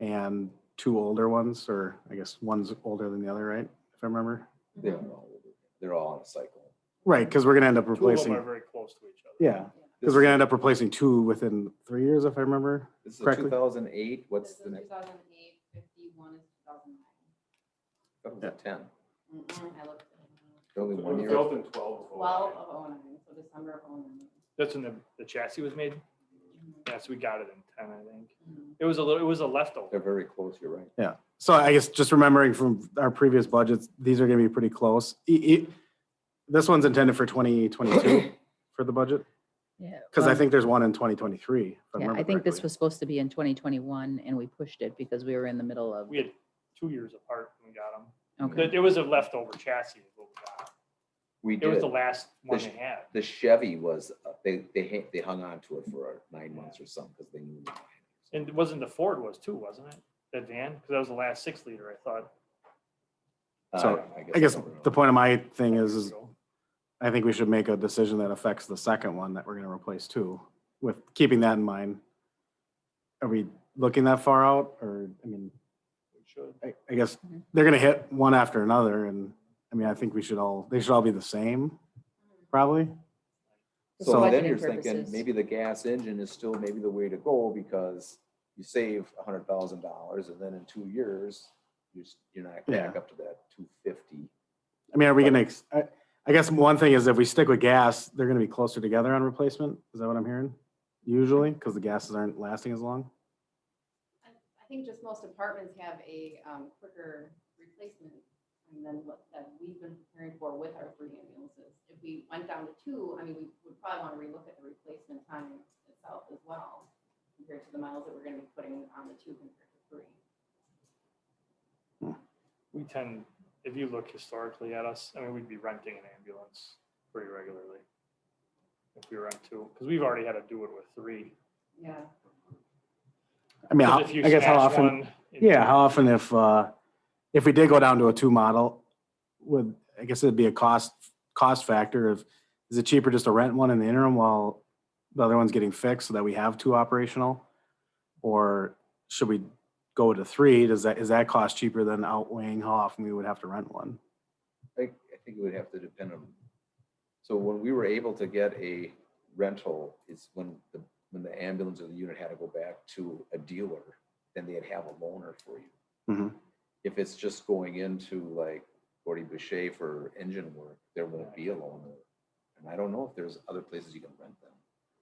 and 2 older ones, or I guess one's older than the other, right? If I remember. They're all on a cycle. Right, because we're gonna end up 2 of replacing, them are very close to each other. yeah, because we're gonna end up replacing 2 within 3 years, if I remember. This is a correctly. 2008, what's This the is next? 2008, 51 is 2009. That was a 10. I looked. Only It 1 was year. built in 12 of 12 of 09, so December of 09. That's when the chassis was made. Mhm. Yeah, so we got it in 10, I think. Mhm. It was a leftover. They're very close, you're right. Yeah, so I guess just remembering from our previous budgets, these are gonna be pretty close. This one's intended for 2022 for the budget, Yeah. because I well, think there's one in 2023. if Yeah, remember I think this correctly. was supposed to be in 2021 and we pushed it because we were in the middle of, We had 2 years apart when we got them. okay. It was a leftover chassis is what we got. We It was did. the last one sh- they had. The Chevy was, they hung on to it for 9 months or something because they knew. And it wasn't the Ford was too, wasn't it? That van? Because that was the last 6-liter, I thought. So, I guess don't know. the point of my thing years is ago. I think we should make a decision that affects the second one that we're gonna replace too, with keeping that in mind. Are we looking that far out, or, I mean, We should. I guess they're gonna hit one after another, and, I mean, I think they should all be the same, probably. So So- then budgeting you're thinking, purposes. maybe the gas engine is still maybe the way to go because you save $100,000 and then in 2 years, you're not back Yeah. up to that 250. I mean, are we gonna, I guess one thing is if we stick with gas, they're gonna be closer together on replacement, is that what I'm hearing? Usually, because the gases aren't lasting as long? I think just most apartments have a quicker replacement time than what that we've been preparing for with our 3 ambulances. If we went down to 2, I mean, we would probably want to relook at the replacement time itself as well, compared to the miles that we're going to be putting on the 2 compared to 3. We tend, if you look historically at us, I mean, we'd be renting an ambulance pretty regularly. If we rent 2, because we've already had to do it with 3. Yeah. I mean, 'Cause if you I guess how smash often, one in yeah, 2, how often if we did go down to a 2 model, I guess it'd be a cost factor of, is it cheaper just to rent one in the interim while the other one's getting fixed so that we have 2 operational? Or should we go to 3? Is that cost cheaper than outweighing how often we would have to rent one? I think it would have to depend on, so when we were able to get a rental, is when the ambulance or the unit had to go back to a dealer, then they'd have a loaner for you. Mhm. If it's just going into like Gordy Boucher for engine work, there won't be a loaner. And I don't know if there's other places you can rent them.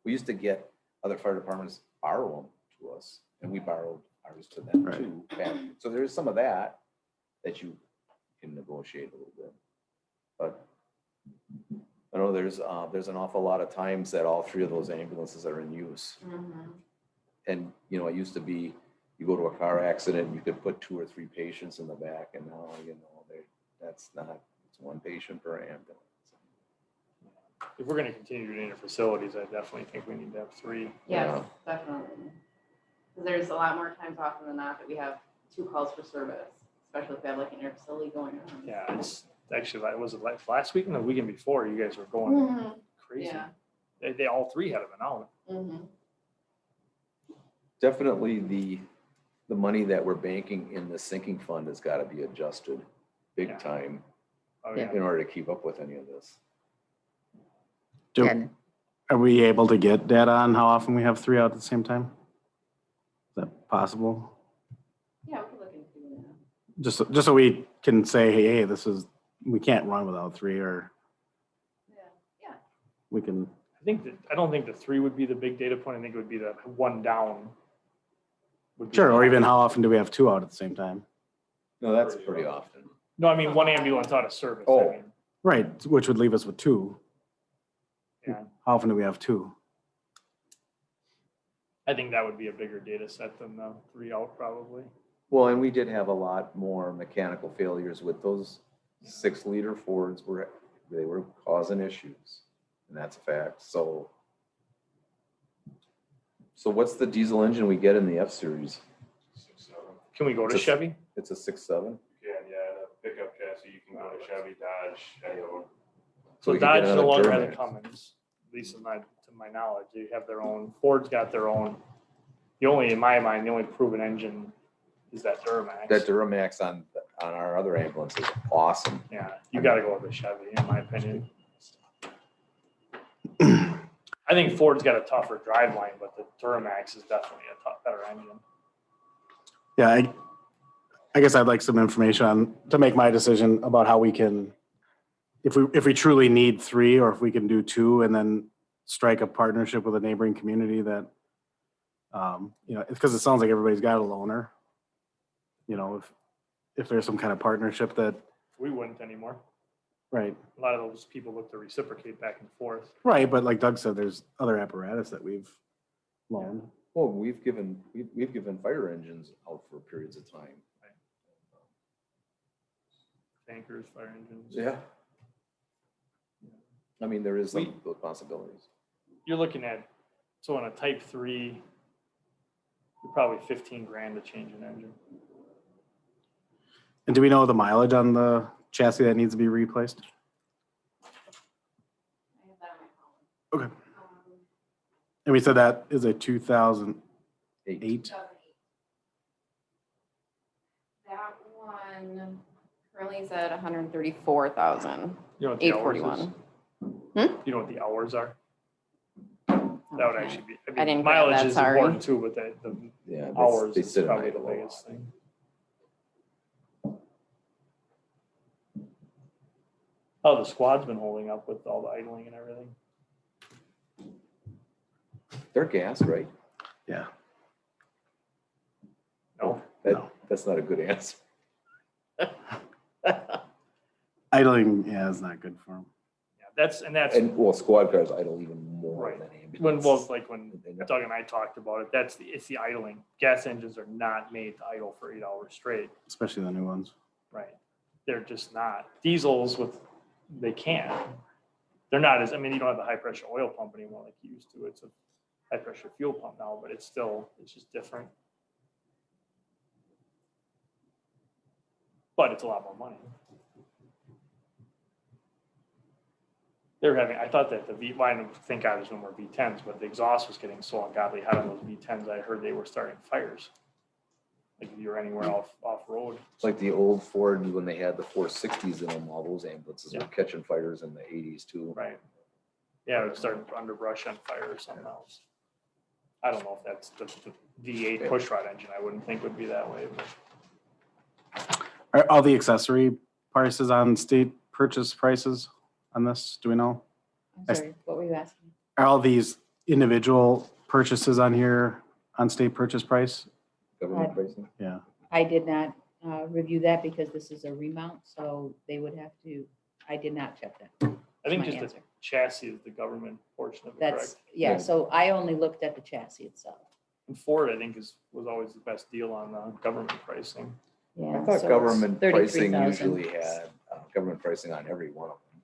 We used to get other fire departments borrow them to us, and we borrowed ours to them Right. too. So there's some of that you can negotiate a little bit. But I know there's an awful lot of times that all 3 of those ambulances are in use. And, you know, it used to be, you go to a car accident, you could put 2 or 3 patients in the back, and now, you know, that's not, it's 1 patient per ambulance. if we're going to continue doing it facilities, I definitely think we need to have 3. Yes, definitely. 'Cause there's a lot more times often than not that we have 2 calls for service, especially if we have like an air facility going on. Yeah, it's actually, was it like last week and the weekend before, you guys were going Mhm. crazy. Yeah. They all 3 had been out. Mhm. Definitely the money that we're banking in the sinking fund has got to be adjusted big Yeah. time Oh, Yeah. yeah. in order to keep up with any of this. Do- Are we able to get data on how often we have 3 out at the same time? Is that possible? Yeah, we could look into doing that. Just so we can say, hey, we can't run without 3, or Yeah. we can, I don't think the 3 would be the big data point. I think it would be the 1 down. would be sure, or the- even how often do we have 2 out at the same time? No, that's pretty often. No, I mean, 1 ambulance out of service. I Oh. mean, Right, which would leave us with 2. Yeah. How often do we have 2? I think that would be a bigger data set than the 3 out probably. Well, and we did have a lot more mechanical failures with those 6-liter Fords they were causing issues. And that's a fact. So what's the diesel engine we get in the F-Series? 6.7. Can we go to It's a- Chevy? It's a 6.7? Yeah, and a pickup chassis, you can go to Chevy, Dodge, any of them. So we could get Dodge no another longer has a Duramax. Cummins, at least to my knowledge. They have their own. Ford's got their own. In my mind, the only proven engine is that Duramax. That Duramax on our other ambulance is awesome. Yeah, you got to go with the Chevy, in my opinion. I think Ford's got a tougher driveline, but the Duramax is definitely a better engine. Yeah, I guess I'd like some information to make my decision about how we can, if we truly need 3, or if we can do 2 and then strike a partnership with a neighboring community that, you know, because it sounds like everybody's got a loaner. You know, if there's some kind of partnership that, We wouldn't anymore. right, A lot of those people look to reciprocate back and forth. right, but like Doug said, there's other apparatus that we've loaned. Well, we've given fire engines out for periods of time. Tankers, fire engines. Yeah. I mean, there is We- some those possibilities. You're looking at, so on a type 3, you're probably 15 grand to change an engine. And do we know the mileage on the chassis that needs to be replaced? I have that on my phone. Okay. And we said that is a 2008. 8. That one currently is at 134,000. You know what the hours 841. is? Hmm? You know what the hours are? That would actually be, I didn't grab mileage that, is sorry. important too, but the Yeah. hours They is sit at probably night the a lot. biggest thing. Oh, the squad's been holding up with all the idling and everything. They're gas, right? Yeah. No, No. That's not a good answer. Idling, yeah, is not good for them. yeah, that's And well, squad cars idle even more Right. than ambulances. when, well, like when They know. Doug and I talked about it, it's the idling. Gas engines are not made to idle for 8 hours straight. Especially the new ones. Right. They're just not. Diesels they can. They're not as, I mean, you don't have the high pressure oil pump anymore like you used to. It's a high pressure fuel pump now, but it's just different. But it's a lot more money. I thought that well, I don't think I was no more V10s, but the exhaust was getting so ungodly hot on those V10s. I heard they were starting fires. Like if you were anywhere off road. It's like the old Ford, when they had the 460s in them, all those ambulances were Yeah. catching fires in the 80s too. Right. Yeah, it would start underbrush on fire or something else. I don't know if that's the V8 pushrod engine. I wouldn't think would be that way, but Are all the accessory prices on state purchase prices on this? Do we know? I'm sorry, what were you asking? Are all these individual purchases on here on state purchase price? Government pricing. Yeah. I did not review that because this is a remount, so they would have to, I did not check that. I think My just the answer. chassis is the government portion of it, That's, correct? yeah, Yeah. so I only looked at the chassis itself. And Ford, I think, was always the best deal on the government pricing. Yeah. I so thought it's government pricing 33,000. usually had government pricing on every one of them.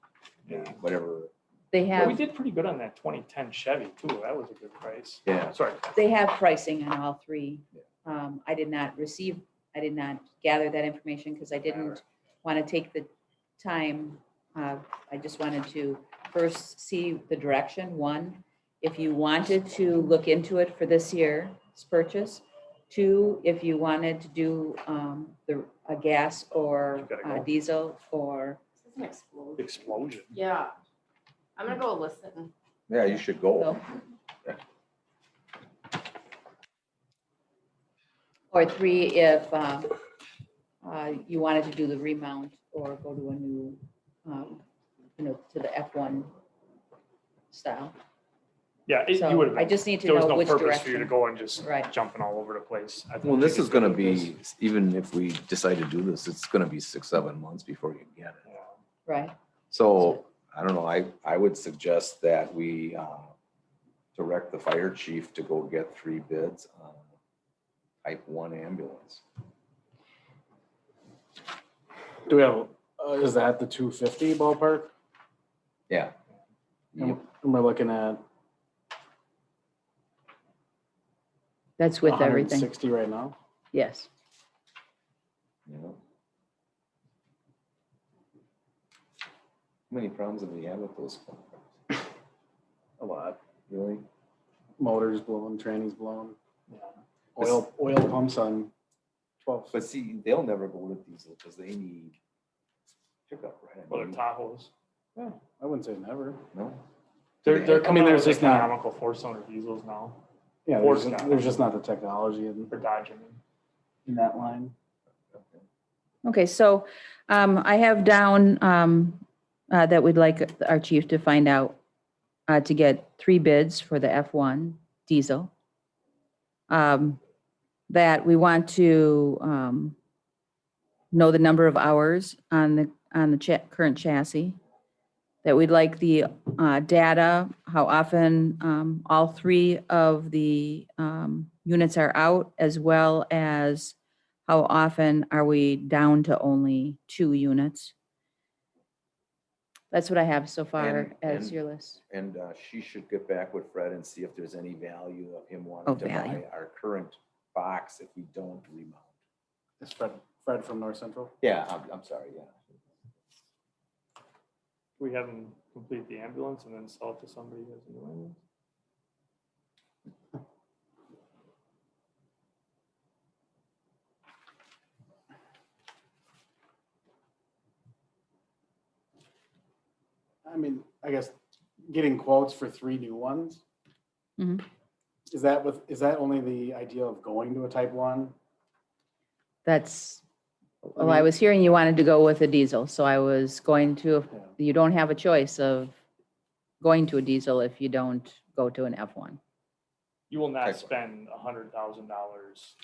Yeah. Whatever. They But we have, did pretty good on that 2010 Chevy too. That was a good price. Yeah. Sorry. they have pricing on all three. I did not gather that information because I didn't want to take the time. I just wanted to first see the direction. One, if you wanted to look into it for this year's purchase. Two, if you wanted to do a gas or You gotta go. diesel or, This is an explosion. Explosion. Yeah. I'm gonna go listen. Yeah, you should go. no. Or three, if you wanted to do the remount or go to a new, to the F1 style. Yeah, you So would have. I just need to There was know no which purpose for you to direction. go and just Right. jumping all over the place. I think Well, you this could is gonna do this. be, even if we decide to do this, it's gonna be 6-7 months before you get it. Yeah. Right, So, I don't know, I would suggest that we direct the fire chief to go get 3 bids on type 1 ambulance. Do we have, is that the 250 ballpark? Yeah. And we're looking at that's with everything, 160 right now. yes. Yeah. How many problems have we had with those? A lot. Really? Motors blowing, trannies blowing, Yeah. oil pumps on 12. But see, they'll never go with diesel because they need pickup, right? Well, they're Tahoes. I wouldn't say never. No? They're I coming mean, out there's with just not- economical 4-cylinder diesels now. Yeah, Ford's there's, got there's it. just not the technology For Dodge, I mean. in that line. Okay, so I have down that we'd like our chief to find out, to get 3 bids for the F1 diesel. That we want to know the number of hours on the current chassis. That we'd like the data, how often all 3 of the units are out, as well as how often are we down to only 2 units? That's what I have so far And- as and- your list. And she should get back with Fred and see if there's any value of him wanting to value. buy our current box if we don't remount. It's Fred from North Central. Yeah, I'm sorry, yeah. We have them complete the ambulance and then sell it to somebody who has a new ambulance. I mean, I guess getting quotes for 3 new ones. Mhm. Is that only the idea of going to a type 1? That's, well, I was hearing you wanted to go with a diesel, so I was going to, Yeah. you don't have a choice of going to a diesel if you don't go to an F1. You will not Okay. spend $100,000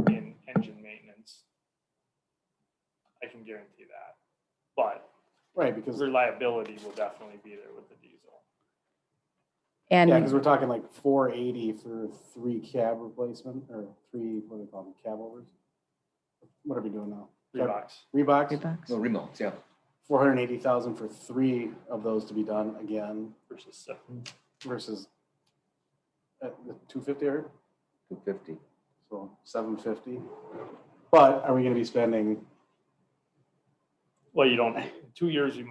in engine maintenance. I can guarantee that. But Right, because, reliability will definitely be there with the diesel. yeah, because And we're talking like 480 for 3 cab replacement or 3, what do they call them, cab overs? What are we doing now? Reeboks. Reeboks, Reeboks. No, remounts, yeah. 480,000 for 3 of those to be done again Versus 7. versus the 250 or 250. so 750. But are we going to be spending? Well, you don't, in 2 years, you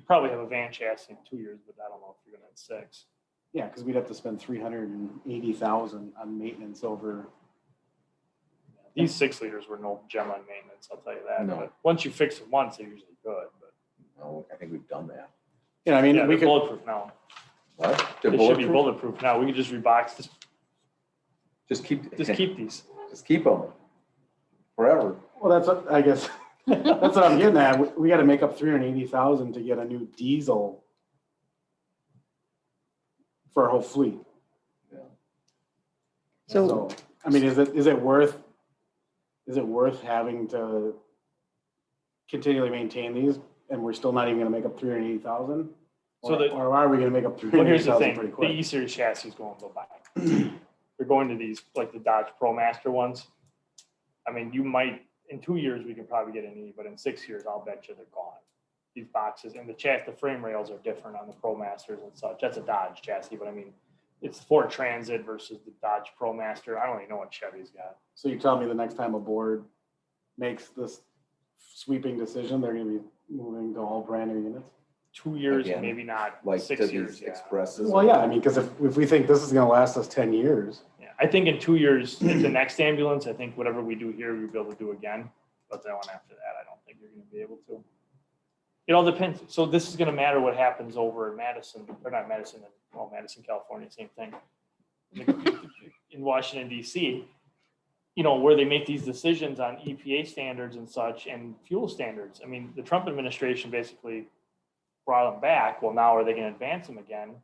probably have a van chassis in 2 years, but I don't know if you're gonna have 6. Yeah, because we'd have to spend 380,000 on maintenance over. These 6 liters were no gem on maintenance, I'll tell you that. No. But once you fix them once, they're usually good, but No, I think we've done that. You know, I mean, yeah, we they're could. bulletproof now. What? They should be bulletproof now. We could just rebox, Just keep. just keep these. Just keep them forever. Well, that's what, I guess, that's what I'm getting at. We got to make up 380,000 to get a new diesel for our whole fleet. so, I mean, is it worth having to continually maintain these and we're still not even going to make up 380,000? So the- Or are we going to make up Well, here's the 380,000 thing, pretty the quick? E-Series chassis is going to go back. They're going to these, like the Dodge ProMaster ones. I mean, you might, in 2 years, we can probably get an E, but in 6 years, I'll bet you they're gone. These boxes and the frame rails are different on the ProMasters and such. That's a Dodge chassis, but I mean, it's Ford Transit versus the Dodge ProMaster. I don't even know what Chevy's got. So you tell me the next time a board makes this sweeping decision, they're going to be moving to all brand new units? 2 years, Again, maybe not Like 6 to years. these Yeah. expresses. Well, yeah, I mean, because if we think this is going to last us 10 years, Yeah, I think in 2 years, if the next ambulance, I think whatever we do here, we'll be able to do again. But the one after that, I don't think you're gonna be able to. It all depends. So this is gonna matter what happens over in Madison, or not Madison, well, Madison, California, same thing. In Washington DC, you know, where they make these decisions on EPA standards and such and fuel standards. I mean, the Trump administration basically brought them back. Well, now are they gonna advance them again?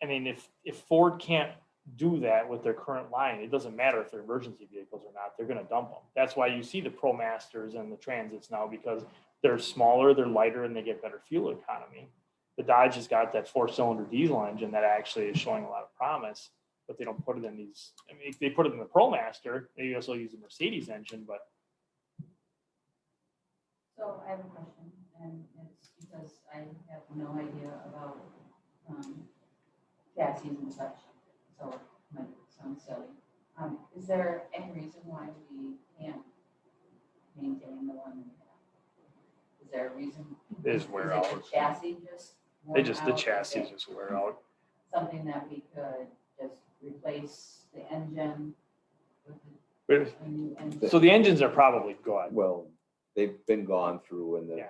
I mean, if Ford can't do that with their current line, it doesn't matter if they're emergency vehicles or not, they're gonna dump them. That's why you see the ProMasters and the Transits now, because they're smaller, they're lighter, and they get better fuel economy. The Dodge has got that 4-cylinder diesel engine that actually is showing a lot of promise, but they don't put it in these, I mean, they put it in the ProMaster, they also use the Mercedes engine, but So I have a question, and it's because I have no idea about chassis and such, so it might sound silly. Is there any reason why we can't maintain the one we have? Is there a reason? they just wear Is it out. the chassis just? They worn just, the out? Is chassis it just wear out. Something that we could just replace the engine with But- a new engine? So the engines are probably good. Well, they've been gone through and Yeah.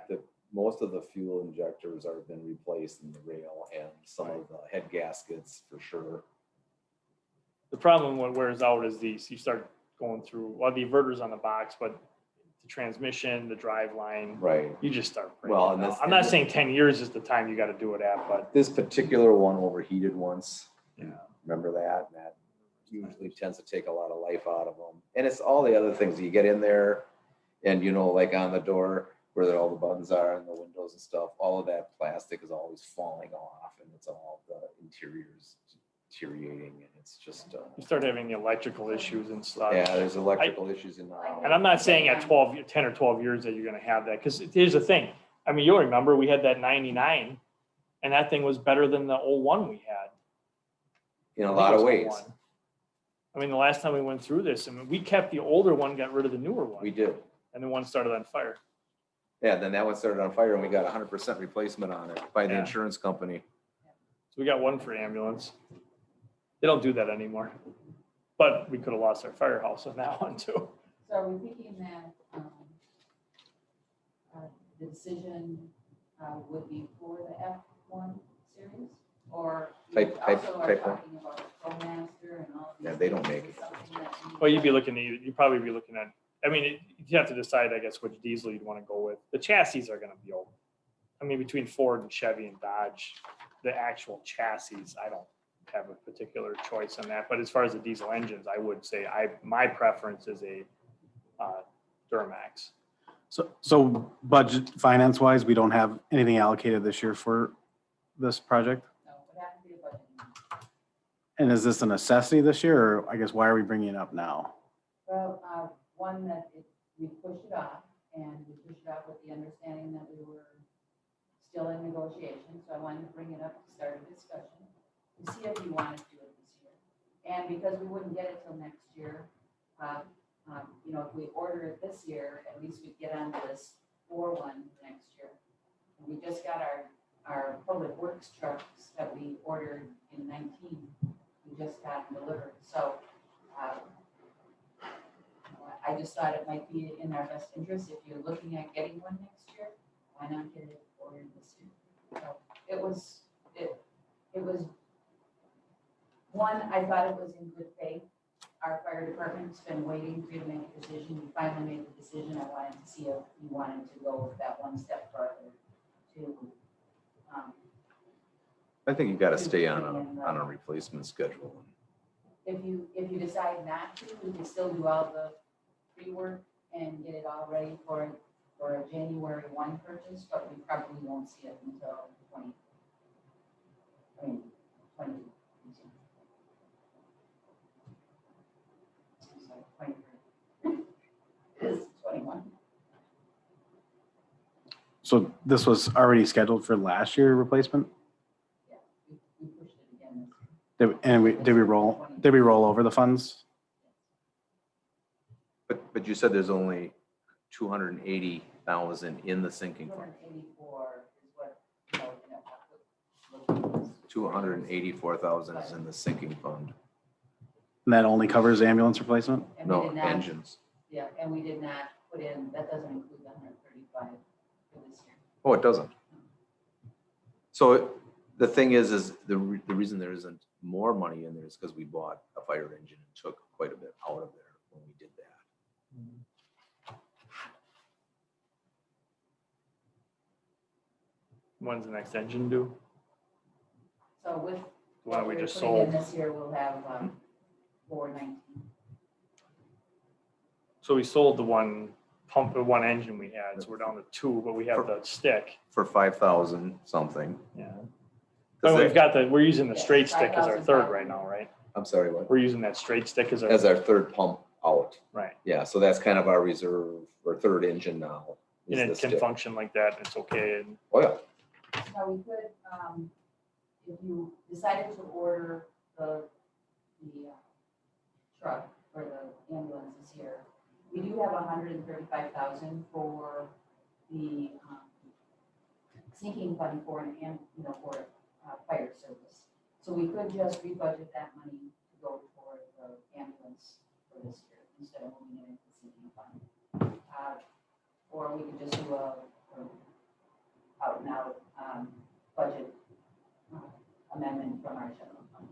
most of the fuel injectors are been replaced in the rail and some of the head gaskets for sure. The problem what wears out is these, you start going through, well, the inverter's on the box, but the transmission, the drive line, Right. you just start breaking Well, it and down. this- I'm not saying 10 years is the time you gotta do it at, but This particular one overheated once. Yeah. Remember that? And that usually tends to take a lot of life out of them. And it's all the other things. You get in there and you know, like on the door where all the buttons are and the windows and stuff, all of that plastic is always falling off and it's all the interiors deteriorating and it's just, you start having the electrical issues and stuff. yeah, there's electrical issues in the And house. I'm not saying at 10 or 12 years that you're gonna have that, because here's the thing, I mean, you'll remember we had that 99 and that thing was better than the old one we had. In a I think lot it of was ways. 01. I mean, the last time we went through this, I mean, we kept the older one, got rid of the newer one. We did. And the one started on fire. Yeah, then that one started on fire and we got 100% replacement on it by the Yeah. insurance company. So we got one for ambulance. They don't do that anymore. But we could have lost our firehouse on that one too. So are we thinking that the decision would be for the F1 series? Or you Type also are one. talking about ProMaster and all these? Yeah, they don't things? make Is it. something that we- Well, you'd be looking at, you'd probably be looking at, I mean, you have to decide, I guess, which diesel you'd want to go with. The chassis are going to be old. I mean, between Ford and Chevy and Dodge, the actual chassis, I don't have a particular choice on that. But as far as the diesel engines, I would say my preference is a Duramax. So budget finance wise, we don't have anything allocated this year for this project? No, it would have to be a budget. And is this a necessity this year, or I guess why are we bringing it up now? Well, one that we pushed it off, and we pushed it off with the understanding that we were still in negotiation, so I wanted to bring it up to start a discussion, to see if you wanted to do it this year. And because we wouldn't get it till next year, you know, if we order it this year, at least we get onto this 4-1 next year. And we just got our public works trucks that we ordered in 19, we just got them delivered, so I just thought it might be in our best interest, if you're looking at getting one next year, why not get it ordered this year? So it was, one, I thought it was in good faith. Our fire department's been waiting for you to make a decision. You finally made the decision. I wanted to see if you wanted to go with that one step further to, I think you got to stay on a replacement schedule. if you decide not to, we can still do all the pre-work and get it all ready for a January 1 purchase, but we probably won't see it until 22. I'm sorry, 23. It is 21. So this was already scheduled for last year replacement? Yeah, we pushed it again this year. Did we roll over the funds? But you said there's only 280,000 in the sinking fund. 284 is what, you know, 284,000 is in the sinking fund. And that only covers ambulance replacement? and we No, did not- engines. Yeah, and we did not put in, that doesn't include the 135 for this year. Oh, it doesn't. So the thing is the reason there isn't more money in there is because we bought a fire engine and took quite a bit out of there when we did that. When's the next engine due? So with The one what we we're just putting in sold. this year, we'll have 419. So we sold the one pump, the one engine we had, so we're down to 2, but we have the stick. For 5,000 something. Yeah. Does But we've that- got we're using the Yeah, straight stick as our 5,000 third right now, right? I'm sorry, what? We're using that straight stick as As our, our third pump out. right. Yeah, so that's kind of our reserve or third engine now. is And the it can stick. function like that, and it's okay. And Oh, yeah. Now, we could, if you decided to order the truck or the ambulance this year, we do have 135,000 for the sinking fund for for fire service. So we could just rebudget that money to go toward the ambulance for this year instead of moving it into the sinking fund. Or we could just do a out and out budget amendment from our general fund.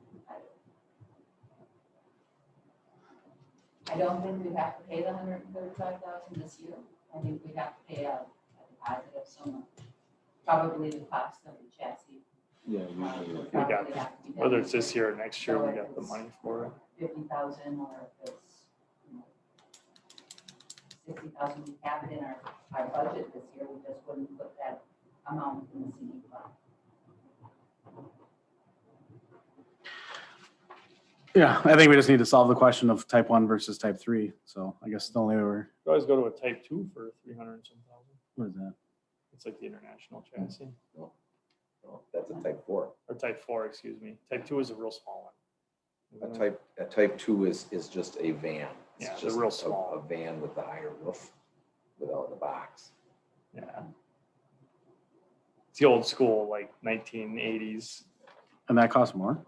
I don't think we have to pay the 135,000 this year. I think we have to pay a deposit of some, probably the cost of the chassis. Yeah, would got probably have to be done whether it's this year or next year, we got the money for it. 50,000 or if it's 60,000, we have it in our budget this year, we just wouldn't put that amount in the sinking fund. Yeah, I think we just need to solve the question of type 1 versus type 3. So I guess the only way we're, You always go to a type 2 for 300 and some thousand. what is that? It's like the international chassis, No, that's a type 4. or type 4, excuse me. Type 2 is a real small one. A type 2 is just a van. It's Yeah, they're just real a- small. A van with the higher roof without the box. Yeah. It's the old school, like 1980s. And that costs more?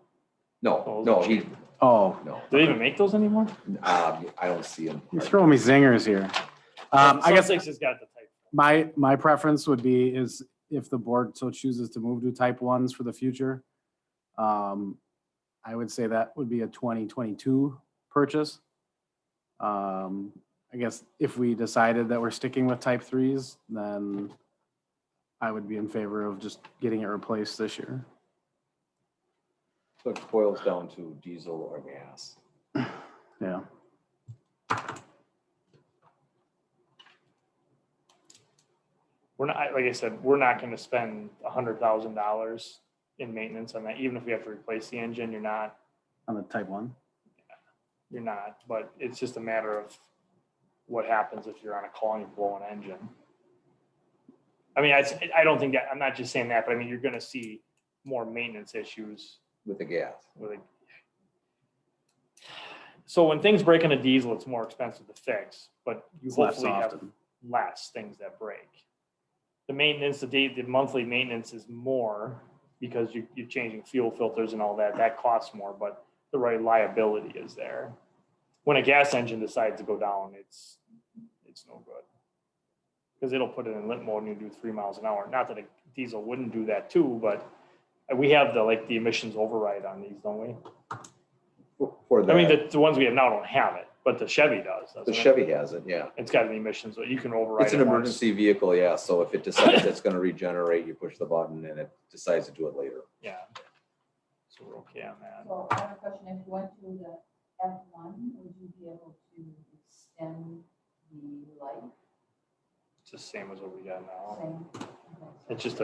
No, Those no, are he, cheap. Oh, no. Do they even make those anymore? I don't see him. you're throwing me zingers here. I guess Sussex has got the type. my preference would be is if the board so chooses to move to type 1s for the future. I would say that would be a 2022 purchase. I guess if we decided that we're sticking with type 3s, then I would be in favor of just getting it replaced this year. So it boils down to diesel or gas. Yeah. We're not, like I said, we're not gonna spend $100,000 in maintenance on that, even if we have to replace the engine, you're not, On the type 1. but it's just a matter of what happens if you're on a call and you blow an engine. I mean, I don't think that, I'm not just saying that, but I mean, you're gonna see more maintenance issues With the gas. with it. So when things break in a diesel, it's more expensive to fix, but you It's less hopefully have often. less things that break. The maintenance, the monthly maintenance is more because you're changing fuel filters and all that. That costs more, but the reliability is there. When a gas engine decides to go down, it's no good. Because it'll put it in limp mode and you do 3 miles an hour. Not that a diesel wouldn't do that too, but we have the emissions override on these, don't we? For I mean, that, the ones we have now don't have it, but the Chevy does. doesn't the it? Chevy has it, yeah. It's got an emissions, but you can override. It's an it once. emergency vehicle, yeah, so if it decides it's gonna regenerate, you push the button and it decides to do it later. Yeah. So we're okay on that. So I have a question, if you went to the F1, would you be able to extend the life? It's the same as what we got now. Same? Okay. It's just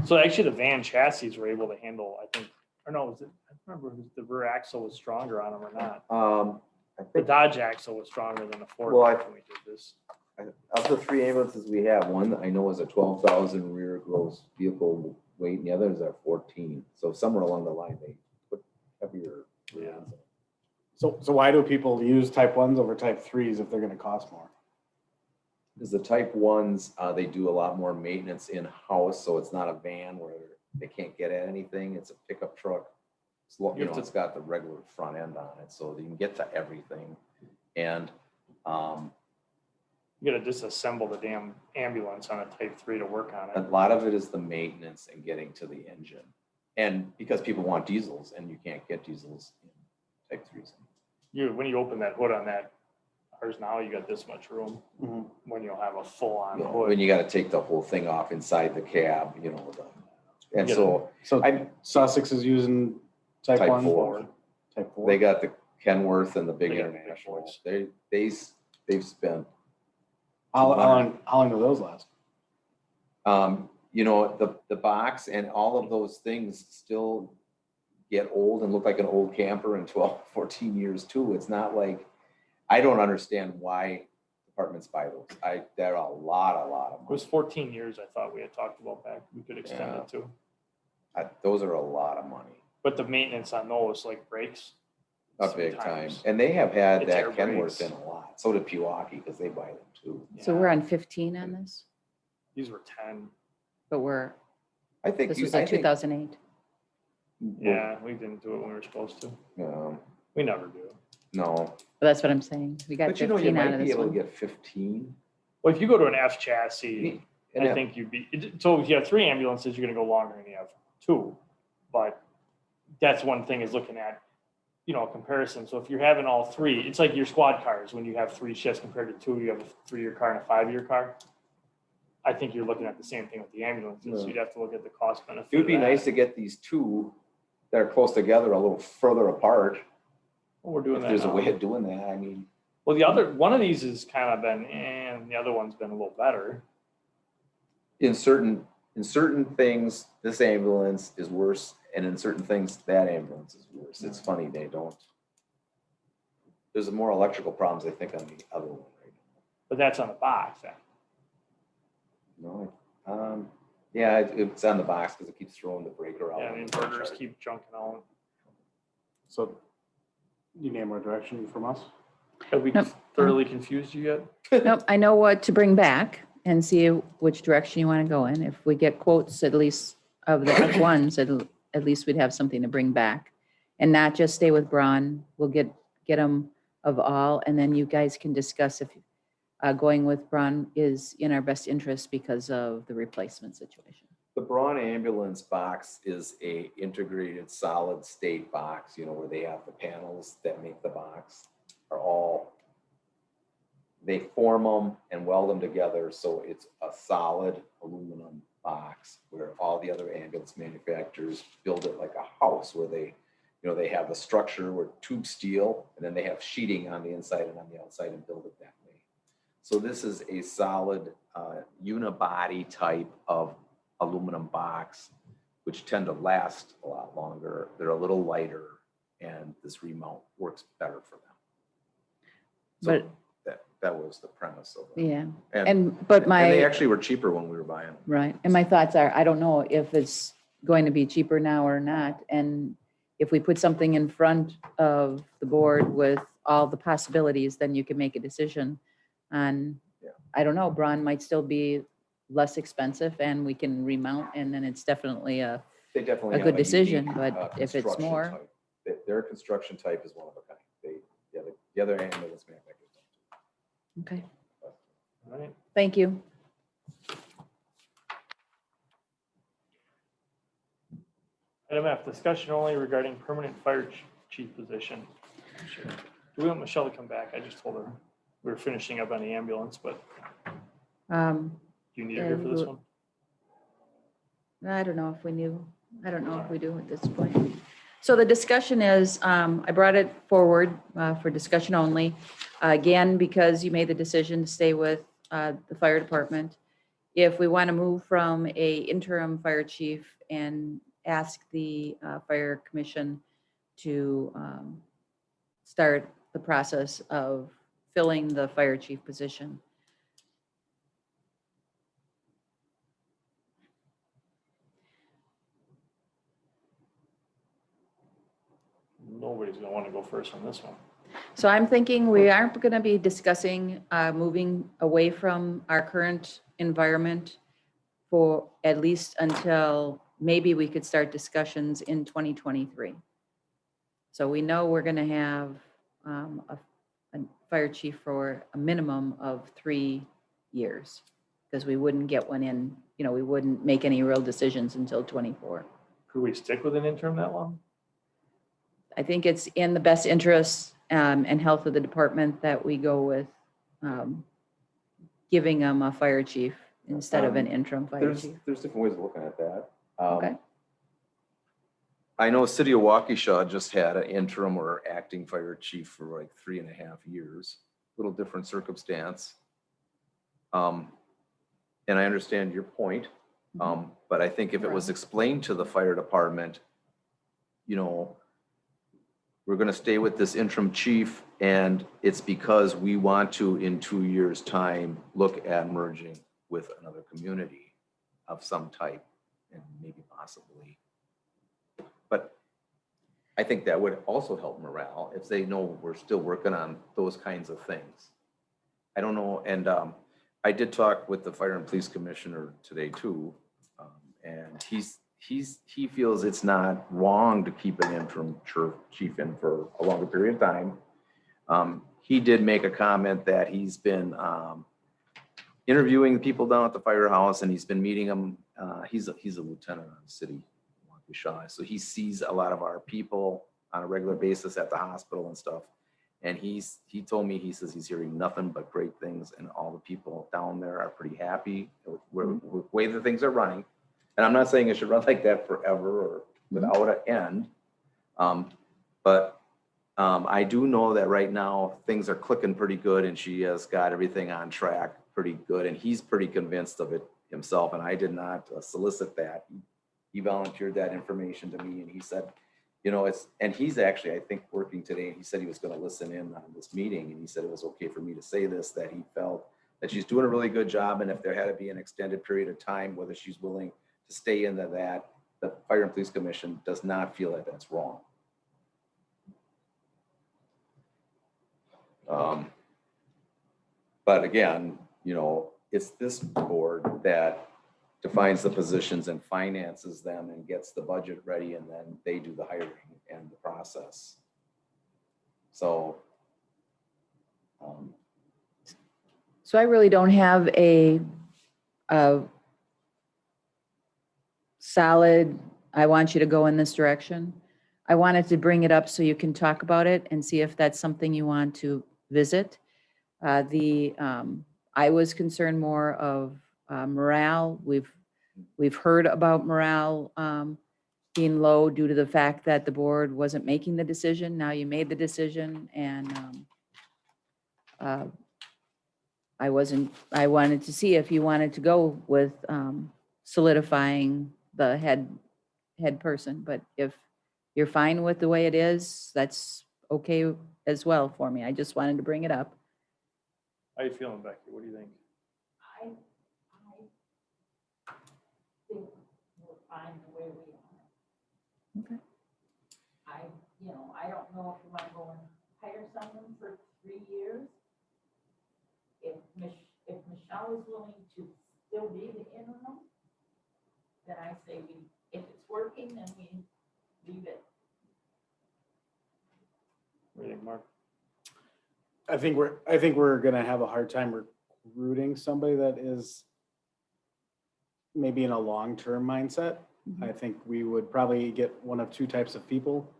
so actually the van chassis were able to handle, I think, or no, was it, I don't remember if the rear axle was stronger on them or not. I The think Dodge axle was stronger than the Ford Well, I- when we did this. of the 3 ambulances we have, one I know is a 12,000 rear gross vehicle weight, and the others are 14. So somewhere along the line, they put heavier. rear Yeah. ends on. So why do people use type 1s over type 3s if they're going to cost more? Because the type 1s, they do a lot more maintenance in-house, so it's not a van where they can't get at anything. It's a pickup truck. You have to- It's got the regular front end on it, so you can get to everything. And You gotta disassemble the damn ambulance on a type 3 to work on a it. lot of it is the maintenance and getting to the engine. And because people want diesels and you can't get diesels in type 3s. When you open that hood on that, ours now, you got this much room Mhm. when you'll have a full on You know, hood. when you gotta take the whole thing off inside the cab, and Yeah. so So I'm Sussex is using type type 1? 4. Type 4. They got the Kenworth and the big They got the big international. boys. They've spent, How long do those last? the box and all of those things still get old and look like an old camper in 12, 14 years too. It's not like, I don't understand why departments buy those. They're a lot of It was money. 14 years, I thought we had talked about back, we could extend Yeah. it to. Those are a lot of money, But the maintenance on those, like brakes. a big time. sometimes. And they have had It's air that Kenworth brakes. in a lot. So did Pewaukee because they buy them too. So we're on 15 on this, These were 10. but I think. this you- was I like think- 2008. Yeah, we didn't do it when we were supposed to. We never do. No, But that's what I'm saying. We got but you 15 out might of be this able to one. get 15. Well, if you go to an F chassis, And I think so if you have 3 ambulances, you're gonna go longer than you have 2. But that's one thing is looking at, a comparison. So if you're having all 3, it's like your squad cars, when you have 3 shifts compared to 2, you have a 3-year car and a 5-year car. I think you're looking at the same thing with the ambulances. Yeah. You'd have to look at the cost benefit. It would be of that. nice to get these 2 that are close together a little further apart. Well, we're doing If that there's a now. way of doing that, I mean, Well, one of these has kind of been, and the other one's been a little better. in certain things, this ambulance is worse, and in certain things, that ambulance is worse. It's funny, they don't. There's more electrical problems, I think, on the other one right But that's on the box. now. No, Yeah, it's on the box because it keeps throwing the breaker out. Yeah, the inverters keep junking out. So you need more direction from us? Have we Nope. thoroughly confused you yet? Nope, I know what to bring back and see which direction you want to go in. If we get quotes, at least of the ones, at least we'd have something to bring back. And not just stay with Braun. We'll get them of all, and then you guys can discuss if going with Braun is in our best interest because of the replacement situation. The Braun ambulance box is a integrated solid state box, you know, where they have the panels that make the box are all, they form them and weld them together. So it's a solid aluminum box where all the other ambulance manufacturers build it like a house where they, you know, they have a structure with tube steel and then they have sheeting on the inside and on the outside and build it that way. So this is a solid unibody type of aluminum box, which tend to last a lot longer. They're a little lighter and this remount works better for them. So that was the premise of it. Yeah, And but they my, actually were cheaper when we were buying them. right, and my thoughts are, I don't know if it's going to be cheaper now or not. And if we put something in front of the board with all the possibilities, then you can make a decision on, Yeah. I don't know, Braun might still be less expensive and we can remount, and then it's definitely They definitely a have good decision, unique, but if it's construction more, type. Their construction type is one of a kind. The other ambulance manufacturers. okay, All right. thank you. Item F, discussion only regarding permanent fire chief position. Do we want Michelle to come back? I just told her we were finishing up on the ambulance, but do you need her here for this one? I don't know if we knew, I don't know if we do at this point. So the discussion is, I brought it forward for discussion only. Again, because you made the decision to stay with the fire department. If we want to move from a interim fire chief and ask the fire commission to start the process of filling the fire chief position. Nobody's gonna want to go first on this one. So I'm thinking we aren't going to be discussing moving away from our current environment for at least until maybe we could start discussions in 2023. So we know we're going to have a fire chief for a minimum of 3 years because we wouldn't get one in, you know, we wouldn't make any real decisions until 24. Could we stick with an interim that long? I think it's in the best interest and health of the department that we go with giving them a fire chief instead of an interim fire chief. There's different ways of looking at that. Okay. I know City of Waukesha just had an interim or acting fire chief for like 3.5 years, little different circumstance. And I understand your point, but I think if it was explained to the fire department, you know, we're going to stay with this interim chief and it's because we want to, in 2 years' time, look at merging with another community of some type and maybe possibly. But I think that would also help morale if they know we're still working on those kinds of things. I don't know. And I did talk with the fire and police commissioner today too. And he feels it's not wrong to keep an interim chief in for a longer period of time. He did make a comment that he's been interviewing people down at the firehouse and he's been meeting them. He's a lieutenant on the city, Waukesha, so he sees a lot of our people on a regular basis at the hospital and stuff. And he told me, he says he's hearing nothing but great things and all the people down there are pretty happy with the way that things are running. And I'm not saying it should run like that forever or without an end. But I do know that right now things are clicking pretty good and she has got everything on track pretty good. And he's pretty convinced of it himself. And I did not solicit that. He volunteered that information to me and he said, you know, and he's actually, I think, working today. And he said he was going to listen in on this meeting. And he said it was okay for me to say this, that he felt that she's doing a really good job, and if there had to be an extended period of time, whether she's willing to stay into that, the Fire and Police Commission does not feel that that's wrong. But again, you know, it's this board that defines the positions and finances them and gets the budget ready, and then they do the hiring and the process. So, So I really don't have a solid, I want you to go in this direction. I wanted to bring it up so you can talk about it and see if that's something you want to visit. I was concerned more of morale. We've heard about morale being low due to the fact that the board wasn't making the decision. Now you made the decision, and I wanted to see if you wanted to go with solidifying the head person, but if you're fine with the way it is, that's okay as well for me. I just wanted to bring it up. How you feeling, Becky? What do you think? I think we're fine the way we are. Okay. I don't know if you want to go and hire someone for 3 years. If Michelle is willing to still be the interim, then I say if it's working, then we leave it. What do you think, Mark? I think we're gonna have a hard time recruiting somebody that is maybe in a long-term mindset. I think we would probably get one of two types of people.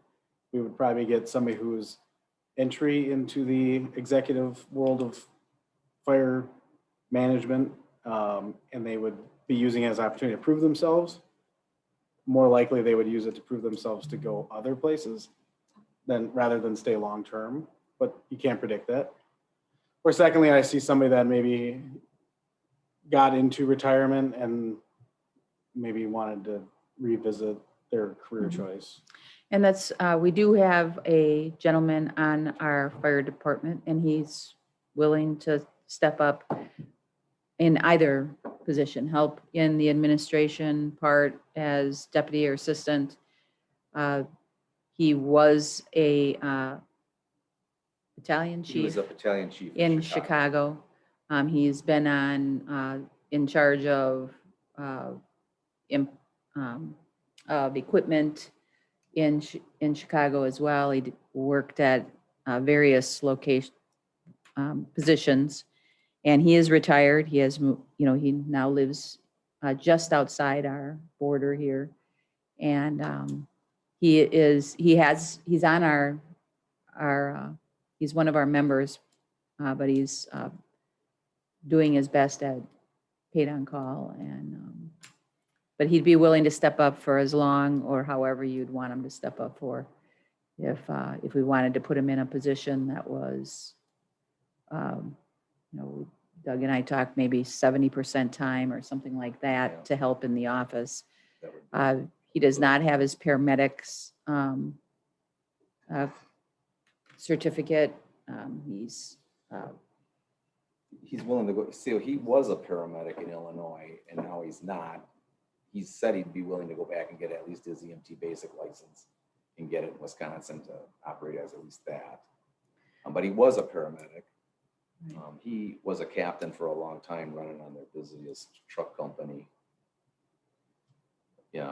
We would probably get somebody who's entry into the executive world of fire management, and they would be using it as an opportunity to prove themselves. More likely, they would use it to prove themselves to go other places rather than stay long-term, but you can't predict that. Or secondly, I see somebody that maybe got into retirement and maybe wanted to revisit their career choice. And that's, we do have a gentleman on our fire department, and he's willing to step up in either position, help in the administration part as deputy or assistant. He was a battalion he was chief a battalion chief in Chicago. He's been on, in charge of equipment in Chicago as well. He worked at various positions, and he is retired. He has, he now lives just outside our border here, and he's on our he's one of our members, but he's doing his best at paid on call, and but he'd be willing to step up for as long or however you'd want him to step up for, if we wanted to put him in a position that was, Doug and I talked maybe 70% time or something like that, Yeah. to help in the office. That would be He does not have his paramedics certificate. He's willing to go. See, he was a paramedic in Illinois, and now he's not. He said he'd be willing to go back and get at least his EMT basic license and get it in Wisconsin to operate as at least that. But he was a paramedic. He was a captain for a long time, running on their busiest truck company. He's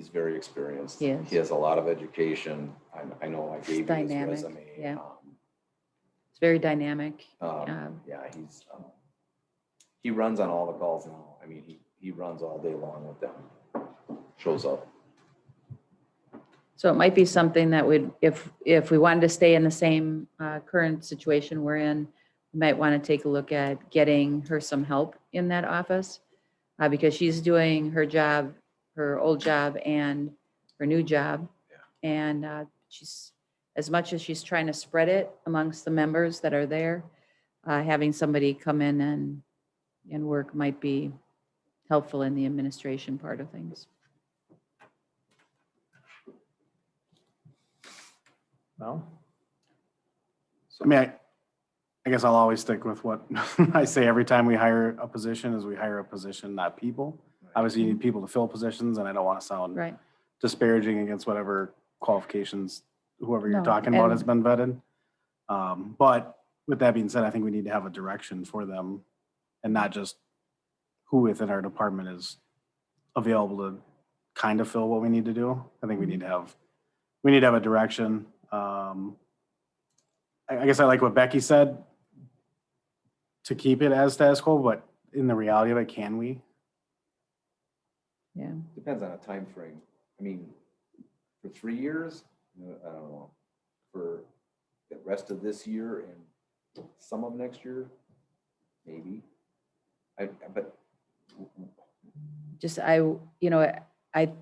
very experienced. He is. He has a lot of education. I know I gave you his Dynamic, resume. yeah. It's very dynamic. Yeah, he runs on all the calls now. I mean, he runs all day long with them. Shows up. So it might be something that would, if we wanted to stay in the same current situation we're in, we might want to take a look at getting her some help in that office, because she's doing her job, her old job and her new job. Yeah. And she's, as much as she's trying to spread it amongst the members that are there, having somebody come in and work might be helpful in the administration part of things. No? I mean, I guess I'll always stick with what I say every time we hire a position is we hire a position, not people. Obviously, you need people to fill positions, and I don't want to sound Right. disparaging against whatever qualifications whoever you're No, talking about and- has been vetted. But with that being said, I think we need to have a direction for them and not just who within our department is available to kind of fill what we need to do. I think we need to have a direction. I guess I like what Becky said to keep it as status quo, but in the reality of it, can we? Yeah. Depends on a time frame. I mean, for 3 years, I don't know, for the rest of this year and some of next year, maybe. But Just, I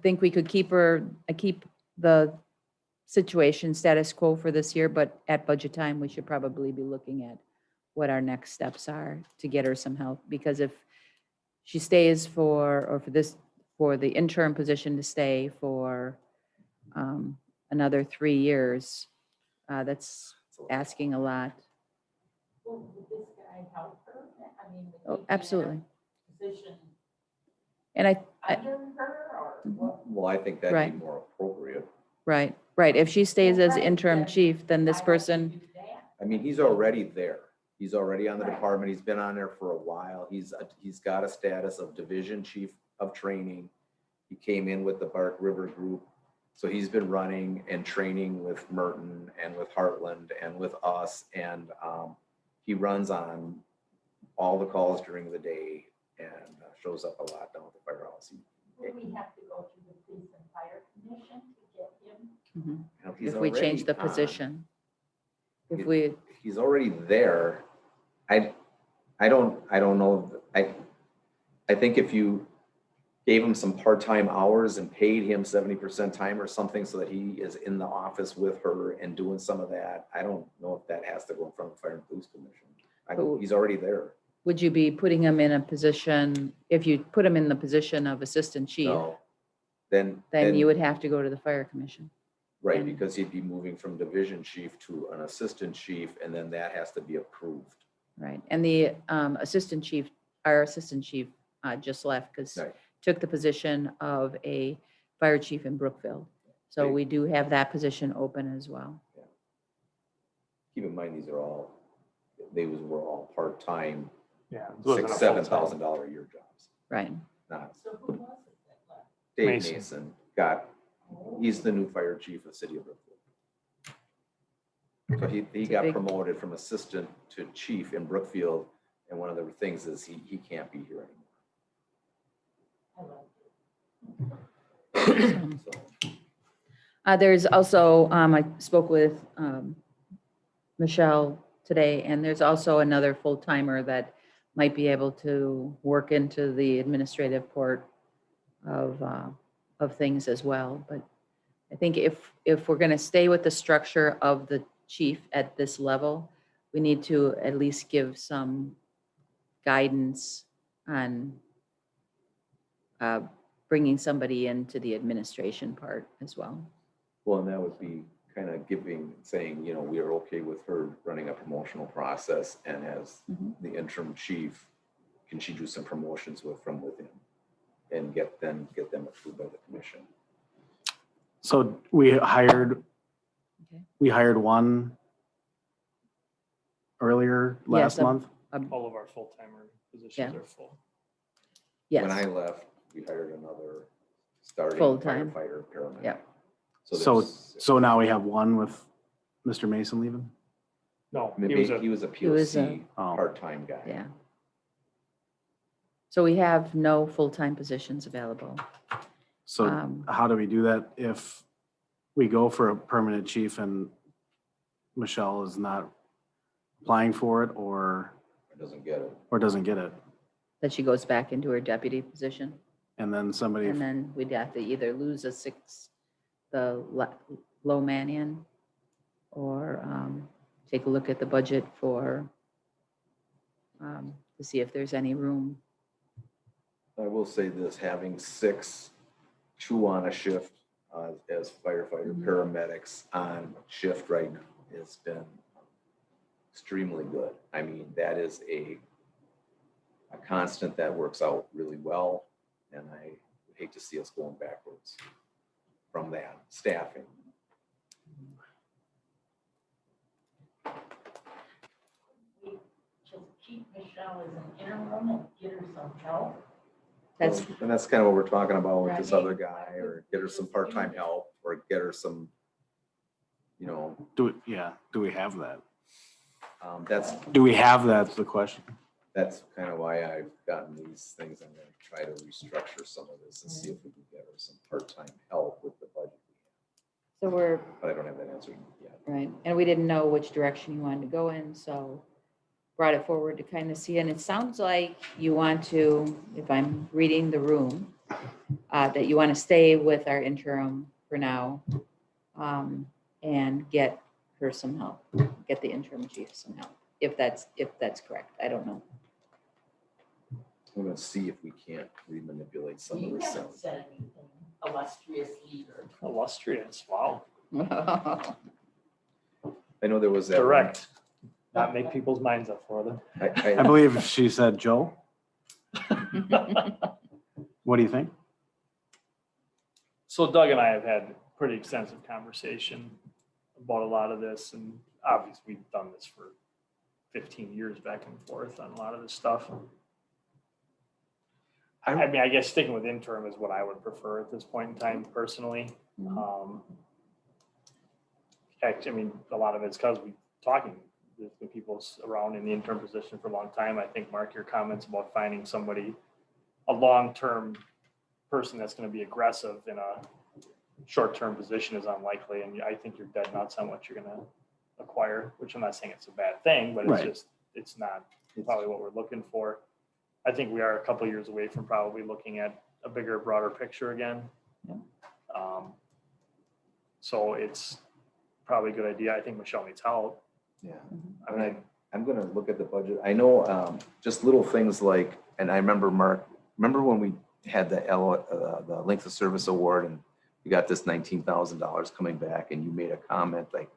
think we could keep the situation status quo for this year, but at budget time, we should probably be looking at what our next steps are to get her some help. Because if she stays for the interim position to stay for another 3 years, that's asking a lot. Well, would this guy help her? I mean, would he Oh, be in a absolutely. Position And I, under her or what? well, I think that'd Right. be more appropriate. right. If she stays as interim Right, chief, then this Why don't person, you do that? I mean, he's already there. He's already on the department. He's been on there for a while. He's got a status of division chief of training. He came in with the Bark River Group. So he's been running and training with Merton and with Heartland and with us. And he runs on all the calls during the day and shows up a lot down at the firehouse. Would we have to go through the police and fire commission to get him? He's if we change the already on. position, if It- we, He's already there. I don't know. I think if you gave him some part-time hours and paid him 70% time or something so that he is in the office with her and doing some of that, I don't know if that has to go in front of the Fire and Police Commission. But- He's already there. would you be putting him in a position, if you put him in the position of assistant chief, No. Then then you would have to go to the fire commission? right, and- because he'd be moving from division chief to an assistant chief, and then that has to be approved. Right, and the our assistant chief just left because Right. took the position of a fire chief in Brookfield. So Right. we do have that position open as well. Keep in mind, they were all part-time, Yeah. it wasn't a $6,000-7,000 a year jobs. Right, Not So who was it that left? Dave Mason. Mason he's the new fire chief of City of Brookfield. So he It's a got big- promoted from assistant to chief in Brookfield, and one of the things is he can't be here I love anymore. So, there's also, I spoke with Michelle today, and there's also another full-timer that might be able to work into the administrative part of things as well. But I think if we're going to stay with the structure of the chief at this level, we need to at least give some guidance on bringing somebody into the administration part as well. well, and that would be kind of saying, we are okay with her running a promotional process, and as Mhm. the interim chief, can she do some promotions from within and get them approved by the commission? So we hired one earlier last Yes, month. All of our full-timer positions Yeah. are full. When I Yes, left, we hired another starting Full-time. firefighter paramedic. Yeah. So, there's- so now we have one with Mr. Mason leaving? No, he Maybe was he was a He was a- POC, Oh. part-time guy. yeah. So we have no full-time positions available. So how do we do that if we go for a permanent chief and Michelle is not applying for it or Doesn't get it. doesn't get it? That she goes back into her deputy position. And then somebody, And then we'd have to either lose the low man in or take a look at the budget to see if there's any room. I will say this, having 2 on a shift as firefighter Mhm. paramedics on shift right now has been extremely good. I mean, that is a constant that works out really well. And I hate to see us going backwards from that staffing. We just keep Michelle as an interim and get her some help. That's, And that's kind of what we're talking about with this Right. other guy, or get her some part-time help, or get her some, Do we have that? that's, Do we have that's the question. that's kind of why I've gotten these things. I'm gonna try to restructure some of this and see if we can get her some part-time help with the budget. so we're, But I don't have that answer yet. right, and we didn't know which direction you wanted to go in, so brought it forward to kind of see, and it sounds like you want to, if I'm reading the room, that you want to stay with our interim for now, and get her some help, get the interim chief some help, if that's correct. I don't know. I'm gonna see if we can't remanipulate some of You this stuff. haven't said anything, illustrious leader. Illustrious, wow. I know there was that. Direct, not make people's minds up for them. I believe she said Joe. What do you think? So Doug and I have had pretty extensive conversation about a lot of this, and obviously we've done this for 15 years back and forth on a lot of this stuff. I mean, I guess sticking with interim is what I would prefer at this point in time personally. I mean, a lot of it's because we talking with people around in the interim position for a long time. I think, Mark, your comments about finding somebody, a long-term person that's going to be aggressive in a short-term position is unlikely. And I think you're dead nuts on what you're going to acquire, which I'm not saying it's a bad thing, but it's Right. just, it's not probably what we're looking for. I think we are a couple of years away from probably looking at a bigger, broader picture again. So it's probably a good idea. I think Michelle needs help. Yeah, I and mean, I'm gonna look at the budget. I know, just little things like, and I remember, Mark, remember when we had the length of service award and we got this $19,000 coming back, and you made a comment like,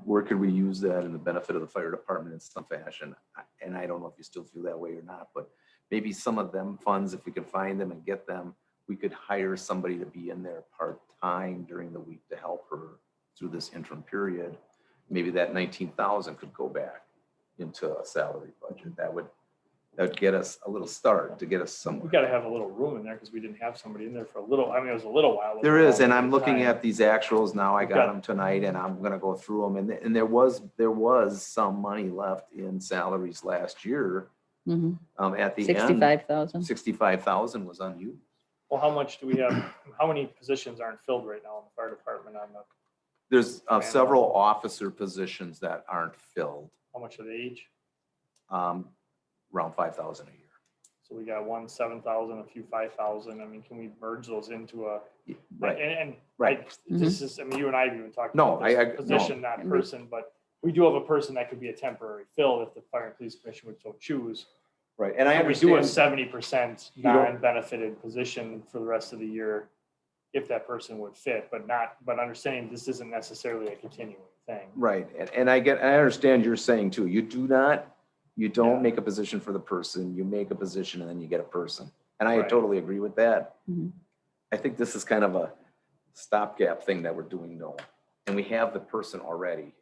where could we use that in the benefit of the fire department in some fashion? And I don't know if you still feel that way or not, but maybe some of them funds, if we could find them and get them, we could hire somebody to be in there part-time during the week to help her through this interim period. Maybe that 19,000 could go back into a salary budget. That would get us a little start, to get us we somewhere. got to have a little room in there because we didn't have somebody in there for a little, I mean, it was a little while. There is, and I'm It was a looking time. at these actuals now. I We've got got- them tonight, and I'm gonna go through them. And there was some money left in salaries last year. Mhm. At the end, 65,000. 65,000 was unused. Well, how much do we have, how many positions aren't filled right now in the fire department on the, There's Man. several officer positions that aren't filled, how much of the age? around 5,000 a year. So we got one 7,000, a few 5,000. I mean, can we merge those into a? Right, And right. this is, I mean, you and I have even talked No, about this I- position, not And we- person, but we do have a person that could be a temporary fill if the fire and police commission would so choose. Right, and I We do a understand, 70% You don't- non-benefited position for the rest of the year if that person would fit, but understanding this isn't necessarily a continuing thing. right, and I understand you're saying too, you Yeah. don't make a position for the person, you make a position and then you get a person. And I Right. totally agree with that. Mhm. I think this is kind of a stopgap thing that we're doing though, and we have the person already.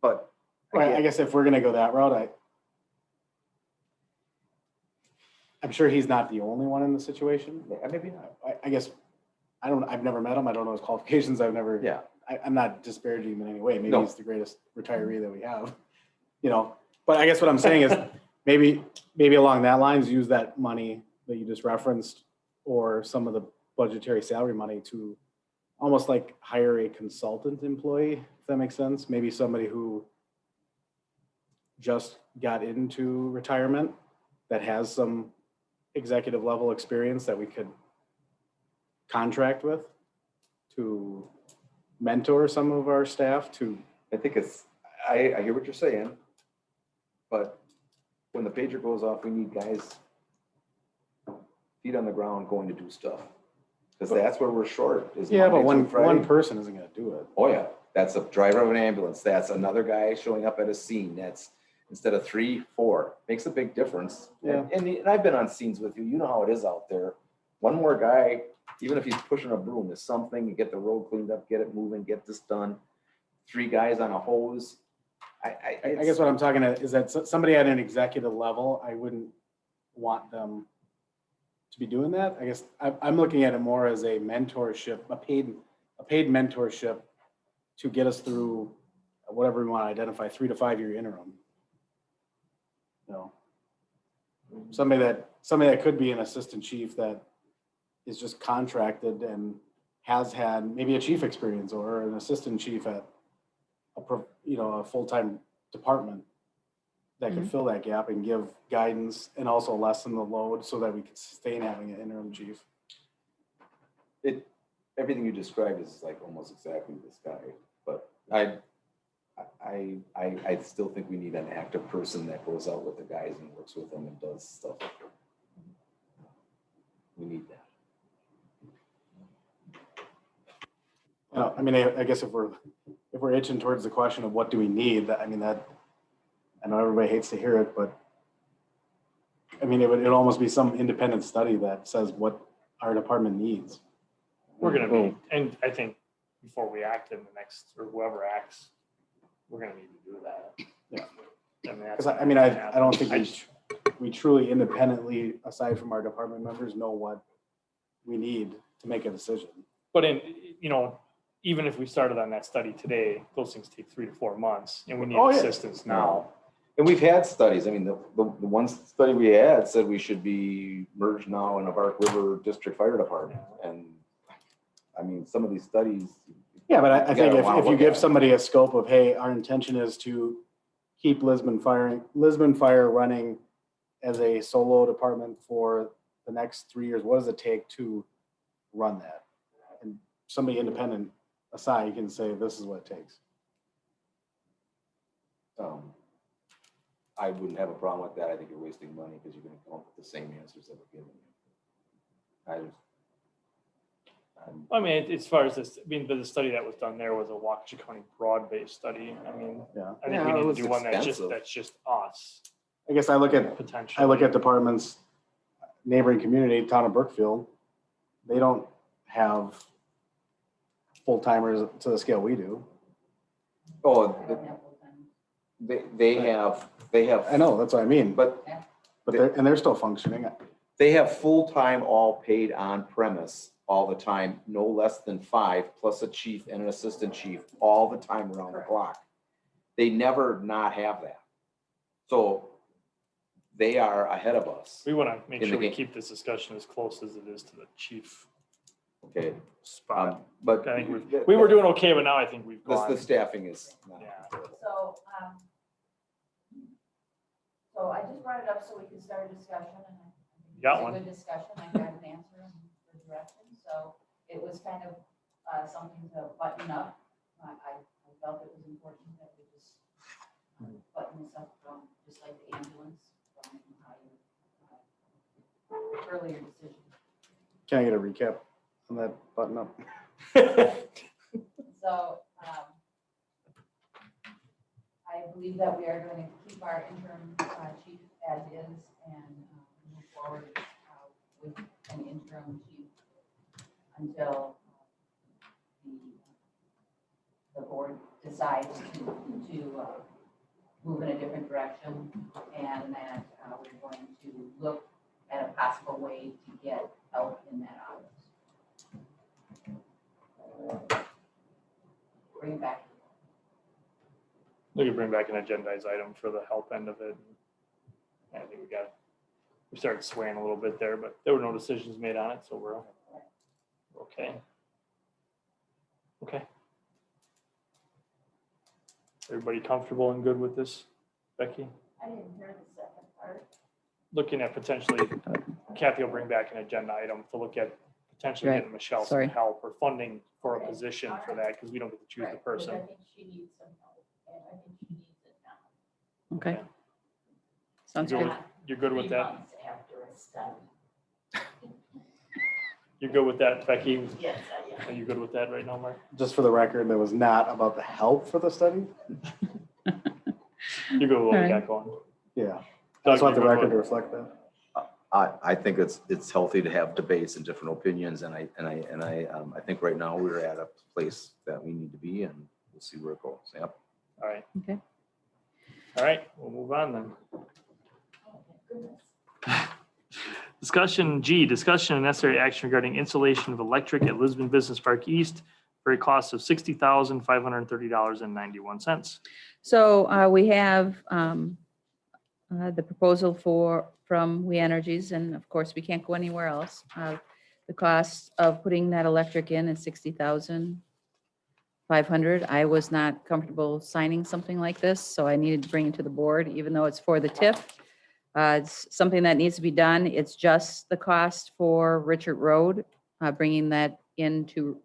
But Well, I guess if we're gonna go that route, I'm sure he's not the only one in the situation. maybe not. I guess, I've never met him. I don't know his qualifications. Yeah, I'm not disparaging him in any way. Maybe No. he's the greatest retiree that we have, but I guess what I'm saying is maybe along that lines, use that money that you just referenced or some of the budgetary salary money to almost like hire a consultant employee, if that makes sense. Maybe somebody who just got into retirement that has some executive level experience that we could contract with to mentor some of our staff to, I think I hear what you're saying, but when the pager goes off, we need guys feet on the ground going to do stuff. Because that's where we're short is yeah, but Monday through one Friday. person isn't gonna do it. Oh, yeah. That's a driver of an ambulance. That's another guy showing up at a scene. That's instead of 3, 4, makes a big difference. Yeah. And I've been on scenes with you. You know how it is out there. One more guy, even if he's pushing a broom, is something. You get the road cleaned up, get it moving, get this done. 3 guys on a hose. I guess what I'm talking about is that somebody at an executive level, I wouldn't want them to be doing that. I guess I'm looking at it more as a mentorship, a paid mentorship to get us through whatever we want to identify, 3 to 5 year interim. You know, somebody that could be an assistant chief that is just contracted and has had maybe a chief experience or an assistant chief at a full-time department that could fill that gap and give guidance and also lessen the load so that we could sustain having an interim chief. Everything you described is like almost exactly this guy, but I still think we need an active person that goes out with the guys and works with them and does stuff. We need that. I mean, I guess if we're itching towards the question of what do we need, I mean, that, I know everybody hates to hear it, but I mean, it'd almost be some independent study that says what our department needs. We're gonna be, and I think before we act in the next, or whoever acts, we're gonna need to do that. Yeah. That's Because I don't think we truly independently, aside from our department members, know what we need to make a decision. But even if we started on that study today, those things take 3 to 4 months, and we need Oh, yeah. assistance now. And we've had studies. I mean, the one study we had said we should be merged now in a Bark River District Fire Department. And I mean, some of these studies. Yeah, but I you think gotta wanna if you look give at it. somebody a scope of, hey, our intention is to keep Lisbon Fire running as a solo department for the next 3 years, what does it take to run that? And somebody independent aside, you can say, this is what it takes. I wouldn't have a problem with that. I think you're wasting money because you're gonna come up with the same answers that we're giving you. I mean, as far as this, but the study that was done there was a Waukesha County broad-based study. I mean, Yeah. I think Yeah, we it need was to do one expensive. that's just us, I guess I look at potentially. departments, neighboring community, town of Brookfield, they don't have full-timers to the scale we do. Oh, I don't have full-time. they have. I know, that's what I mean, But they're still functioning. they have full-time, all paid on premise all the time, no less than 5, plus a chief and an assistant chief all the time around the clock. They never not have that. So they are ahead of us. We want to make In the sure we game. keep this discussion as close as it is to the chief Okay. spot. But I think we were doing okay, but now I think we've the gone. staffing is not. Yeah. So I just brought it up so we could start a discussion, and I think Got it was one. a good discussion. I got an answer and the direction, so it was kind of something to button up. I felt it was important that we just button this up from, just like the ambulance, from your earlier decision. Can I get a recap on that button up? So I believe that we are going to keep our interim chief as is and move forward with an interim chief until the board decides to move in a different direction, and that we're going to look at a possible way to get help in that office. Bring it back. We could bring back an agendized item for the health end of it. I think we started swaying a little bit there, but there were no decisions made on it, so we're okay. Okay. Everybody comfortable and good with this, Becky? I didn't hear the second part. Looking at potentially, Kathy will bring back an agenda item to look at potentially Right. getting Michelle Sorry. some help or funding for a Okay. position for that, because we don't get to choose the Right. Because I person. think she needs some help, and I think she needs it now. Okay. Sounds You're good. You're good with 3 that? months after a study. You good with that, Becky? Yes, I am. Are you good with that right now, Mark? Just for the record, that was not about the help for the study. You good with what we Alright. got going? Yeah. I Doug, just want you the good record to with- reflect that. I think it's healthy to have debates and different opinions, and I think right now we're at a place that we need to be, and we'll see where it goes. Yep. All right. Okay. All right, we'll move on then. Oh, my goodness. Discussion G, discussion and necessary action regarding installation of electric at Lisbon Business Park East for a cost of $60,530.91. So we have the proposal from We Energies, and of course, we can't go anywhere else. The cost of putting that electric in is $60,500. I was not comfortable signing something like this, so I needed to bring it to the board, even though it's for the TIF. It's something that needs to be done. It's just the cost for Richard Road, bringing that through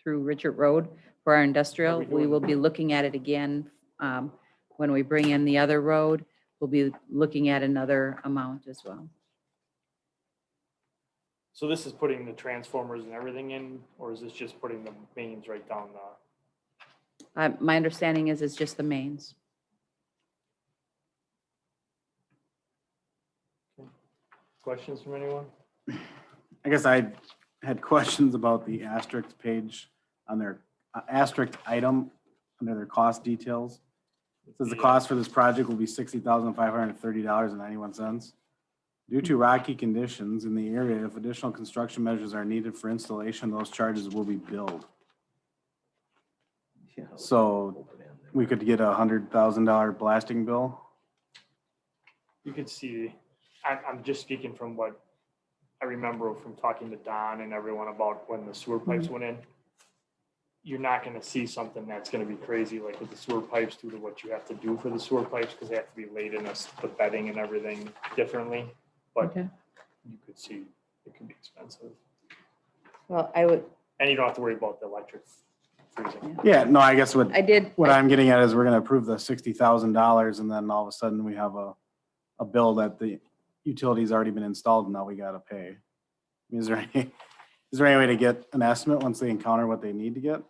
Richard Road for our industrial. We will be looking at it again when we bring in the other road. We'll be looking at another amount as well. So this is putting the transformers and everything in, or is this just putting the mains right down the? My understanding is it's just the mains. Questions from anyone? I guess I had questions about the asterisk page on their asterisk item under their cost details. It says the cost for this project will be $60,530.91. Due to rocky conditions in the area, if additional construction measures are needed for installation, those charges will be billed. So we could get $100,000 blasting bill. You could see, I'm just speaking from what I remember from talking to Don and everyone about when the sewer pipes went in. You're not gonna see something that's gonna be crazy like with the sewer pipes due to what you have to do for the sewer pipes, because they have to be laid in the bedding and everything differently. But Okay. you could see it could be expensive. Well, I would, And you don't have to worry about the electric freezing. Yeah, no, I guess what I I'm getting at is we're gonna approve the $60,000 and then all of a sudden we have a bill that the utility's already been installed and now we gotta pay. Is there any way to get an estimate once they encounter what they need to get?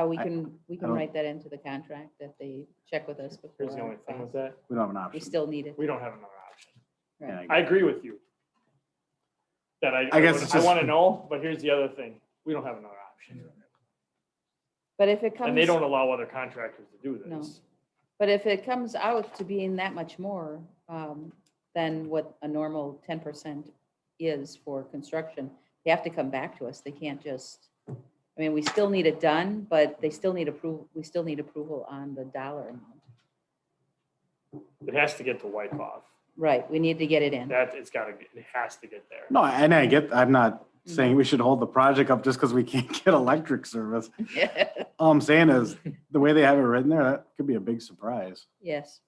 we can don't- write that into the contract that they check with us before. Here's the only thing with that, We don't have an We option. still need it. we don't have another option. Yeah, I agree with you. That I guess it's I just- wanna know, but here's the other thing, we don't have another option. But if it comes. And they don't allow other contractors to do No. this. But if it comes out to being that much more than what a normal 10% is for construction, they have to come back to us. They can't just, I mean, we still need it done, but they still need approval, we still need approval on the dollar amount. It has to get to Wyckoff. Right, we need to get it in. That, it has to get there. No, and I'm not saying we should hold the project up just because we can't get electric service. All I'm saying is, the way they have it written there, that could be a big surprise. Yes,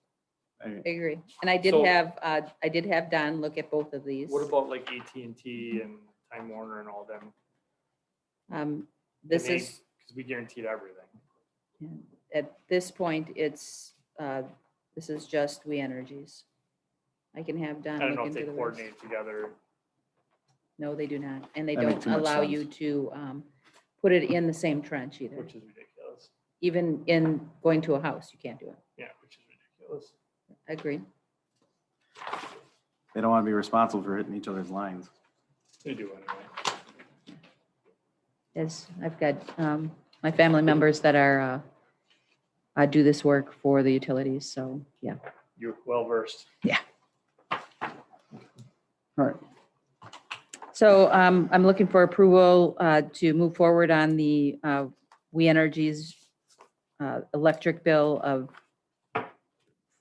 I- I agree. And I did So- have Don look at both of these. What about like AT&T and Time Warner and all them? This is, Because we guaranteed everything. at this point, this is just We Energies. I can have I Don don't look know if into they the rest. coordinate together. No, they do not. And they That makes don't too much allow sense. you to put it in the same trench either. Which is ridiculous. Even in going to a house, you can't do it. Yeah, which is ridiculous. Agreed. They don't want to be responsible for hitting each other's lines. They do anyway. As I've got my family members that are do this work for the utilities, so yeah. You're well versed. All right. So I'm looking for approval to move forward on the We Energies electric bill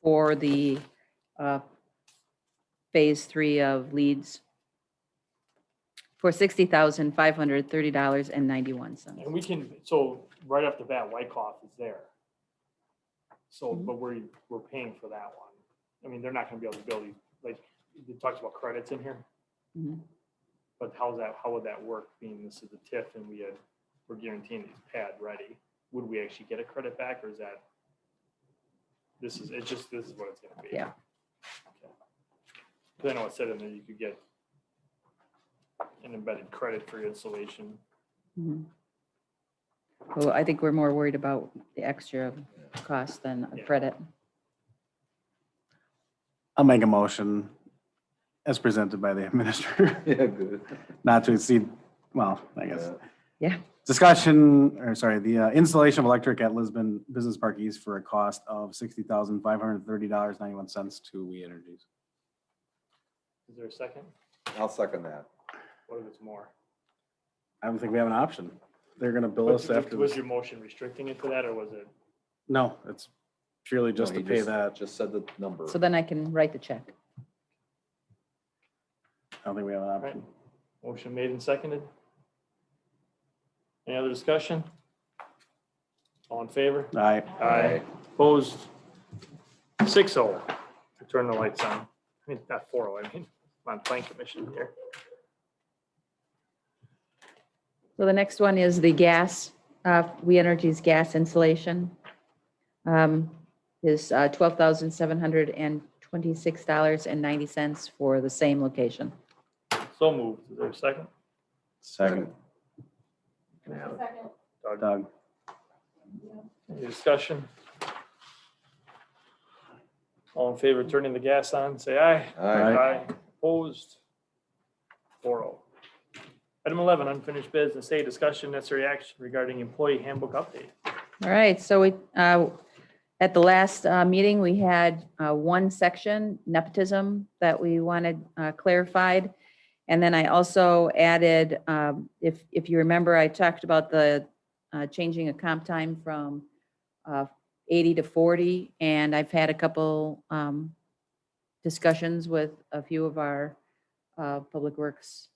for the phase 3 of Leeds for $60,530.91. And we can, so right off the bat, Wyckoff is there. So, Mhm. but we're paying for that one. I mean, they're not gonna be able to build, like, it talks about credits in here. Mhm. But how would that work, being this is the TIF and we're guaranteeing these pad ready? Would we actually get a credit back, or is that? This is what it's gonna be. Yeah. Okay. 'Cause I know it said in there you could get an embedded credit for your installation. Mhm. Well, I think we're more worried about the extra cost than a Yeah. credit. I'll make a motion as presented by the administrator, Yeah, good. not to exceed, well, I guess. Yeah. Discussion, or sorry, the installation of electric at Lisbon Business Park East for a cost of $60,530.91 to We Energies. Is there a second? I'll second that. What if it's more? I don't think we have an option. They're gonna bill us after Was this. your motion restricting it to that, or was it? No, it's purely just No, to he pay that. Just said the number. So then I can write the check. I don't think we have an Right. option. Motion made and seconded. Any other discussion? All in favor? Aye. Aye. Opposed? 6-0 to turn the lights on. I mean, not 4-0, I mean, I'm on plan commission here. So the next one is the gas, We Energies gas installation. Is $12,726.90 for the same location. So moved. Is there a second? Second, Can I have it? Second. Doug, Doug. any discussion? All in favor of turning the gas on, say aye. Aye. Opposed? 4-0. Item 11, unfinished business. A, discussion necessary action regarding employee handbook update. All right, so we, at the last meeting, we had one section, nepotism, that we wanted clarified. And then I also added, if you remember, I talked about the changing of comp time from 80 to 40, and I've had a couple discussions with a few of our Public Works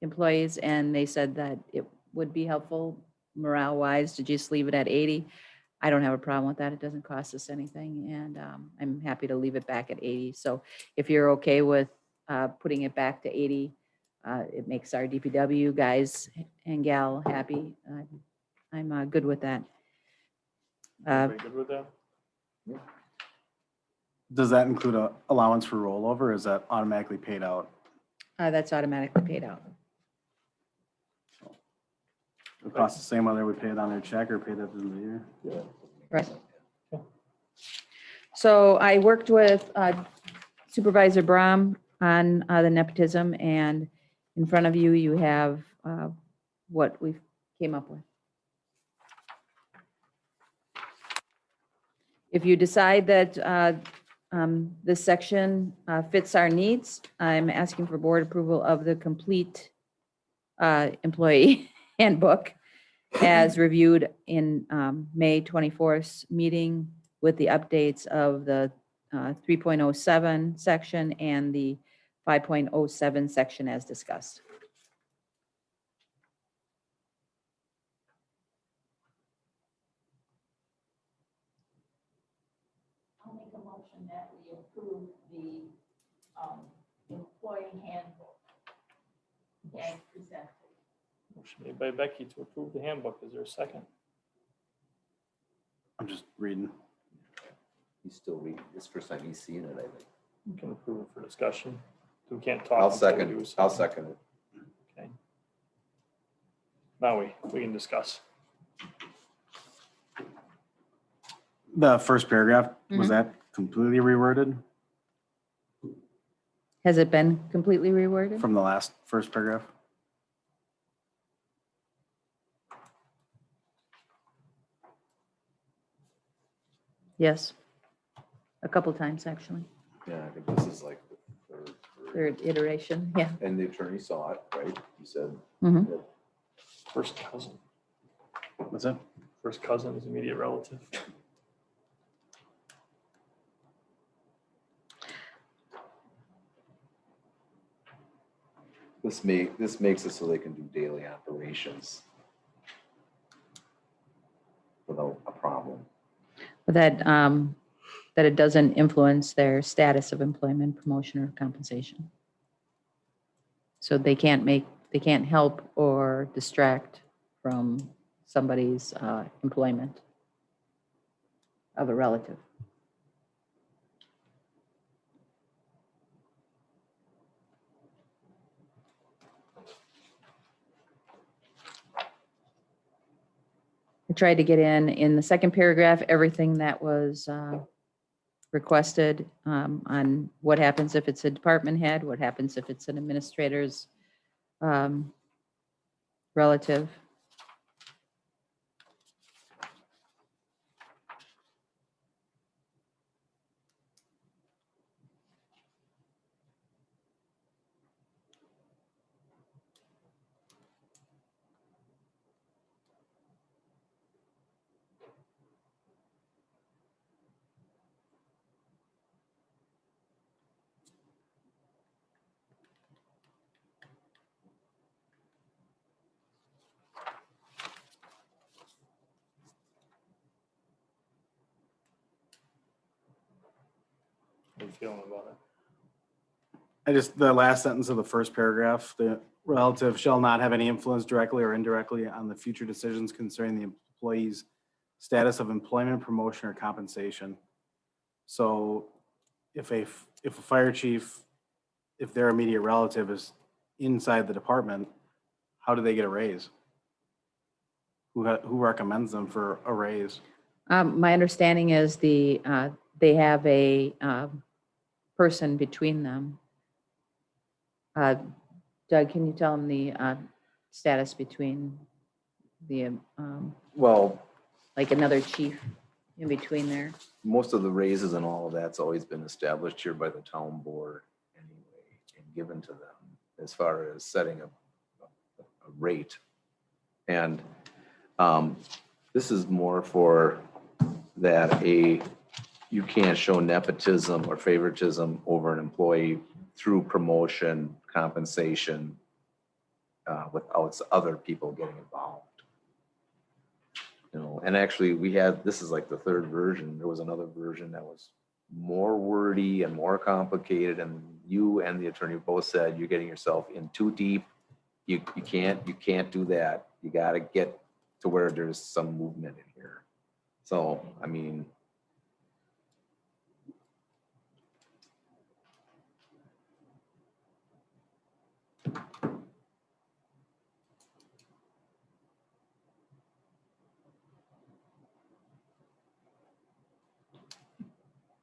employees, and they said that it would be helpful morale-wise to just leave it at 80. I don't have a problem with that. It doesn't cost us anything, and I'm happy to leave it back at 80. So if you're okay with putting it back to 80, it makes our DPW guys and gal happy. I'm good with that. Everybody good with that? Does that include a allowance for rollover? Or is that automatically paid out? That's automatically paid out. It costs the same whether we pay it on their check or pay it at the end of the year? Right. So I worked with Supervisor Brahm on the nepotism, and in front of you, you have what we came up with. If you decide that this section fits our needs, I'm asking for board approval of the complete employee handbook as reviewed in May 24th meeting with the updates of the 3.07 section and the 5.07 section as discussed. I'll make a motion that we approve the employee handbook as presented. Motion made by Becky to approve the handbook. Is there a second? I'm just reading. He's still reading. This is the first time he's seen it, I think. You can approve it for discussion. We can't talk. I'll until we second, do I'll something. second it. Okay. Now we can discuss. The first paragraph, was Mhm. that completely reworded Has it been completely reworded? from the last first paragraph? Yes. A couple times, actually. Yeah, I think this is like the third. Third iteration, yeah. And the attorney saw it, right? He said. Mhm. that- First cousin. What's that? First cousin is immediate relative. This makes it so they can do daily operations without a problem. But that it doesn't influence their status of employment, promotion, or compensation. So they can't help or distract from somebody's employment of a relative. tried to get in the second paragraph, everything that was requested on what happens if it's a department head, what happens if it's an administrator's relative. How you feeling about it? The last sentence of the first paragraph, the relative shall not have any influence directly or indirectly on the future decisions concerning the employee's status of employment, promotion, or compensation. So if a fire chief, if their immediate relative is inside the department, how do they get a raise? Who recommends them for a raise? My understanding is they have a person between them. Doug, can you tell them the status between the, Well, like another chief in between there? most of the raises and all of that's always been established here by the town board anyway, and given to them as far as setting a rate. And this is more for that you can't show nepotism or favoritism over an employee through promotion, compensation, without other people getting involved. You know, and actually this is like the third version. There was another version that was more wordy and more complicated, and you and the attorney both said you're getting yourself in too deep. You can't do that. You got to get to where there's some movement in here. So, I mean,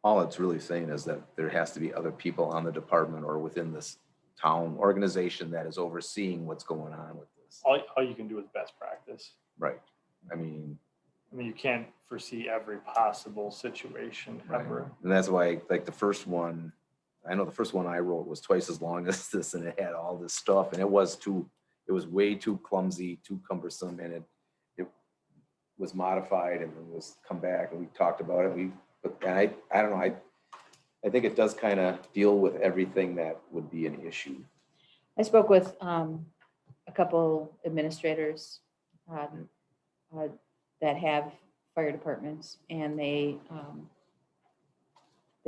all it's really saying is that there has to be other people on the department or within this town organization that is overseeing what's going on with this. All you can do is best practice. Right. I mean, You can't foresee every possible situation ever. and that's why, like the first one, I know the first one I wrote was twice as long as this, and it had all this stuff, and it was way too clumsy, too cumbersome, and it was modified and it was come back, and we talked about it. And I don't know, I think it does kind of deal with everything that would be an issue. I spoke with a couple administrators that have fire departments, and they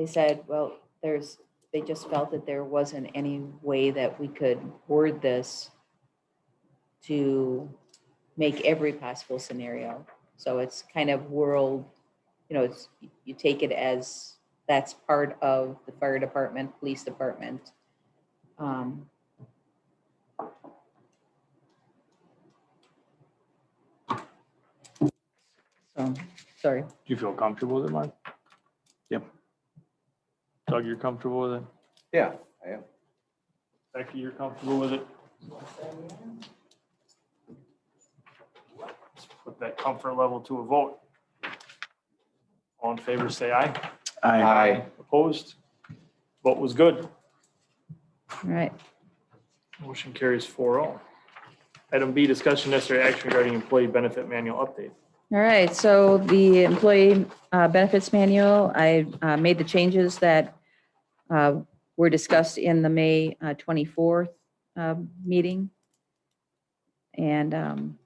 said, well, they just felt that there wasn't any way that we could word this to make every possible scenario. So it's kind of you take it as that's part of the fire department, police department. So, sorry. Do you feel comfortable with it, Mark? Yep. Doug, you're comfortable with it? Yeah, I am. Becky, you're comfortable with it? Let's put that comfort level to a vote. All in favor, say aye. Aye. Opposed? Vote was good. All right. Motion carries 4-0. Item B, discussion necessary action regarding employee benefit manual update. All right, so the employee benefits manual, I made the changes that were discussed in the May 24th meeting. And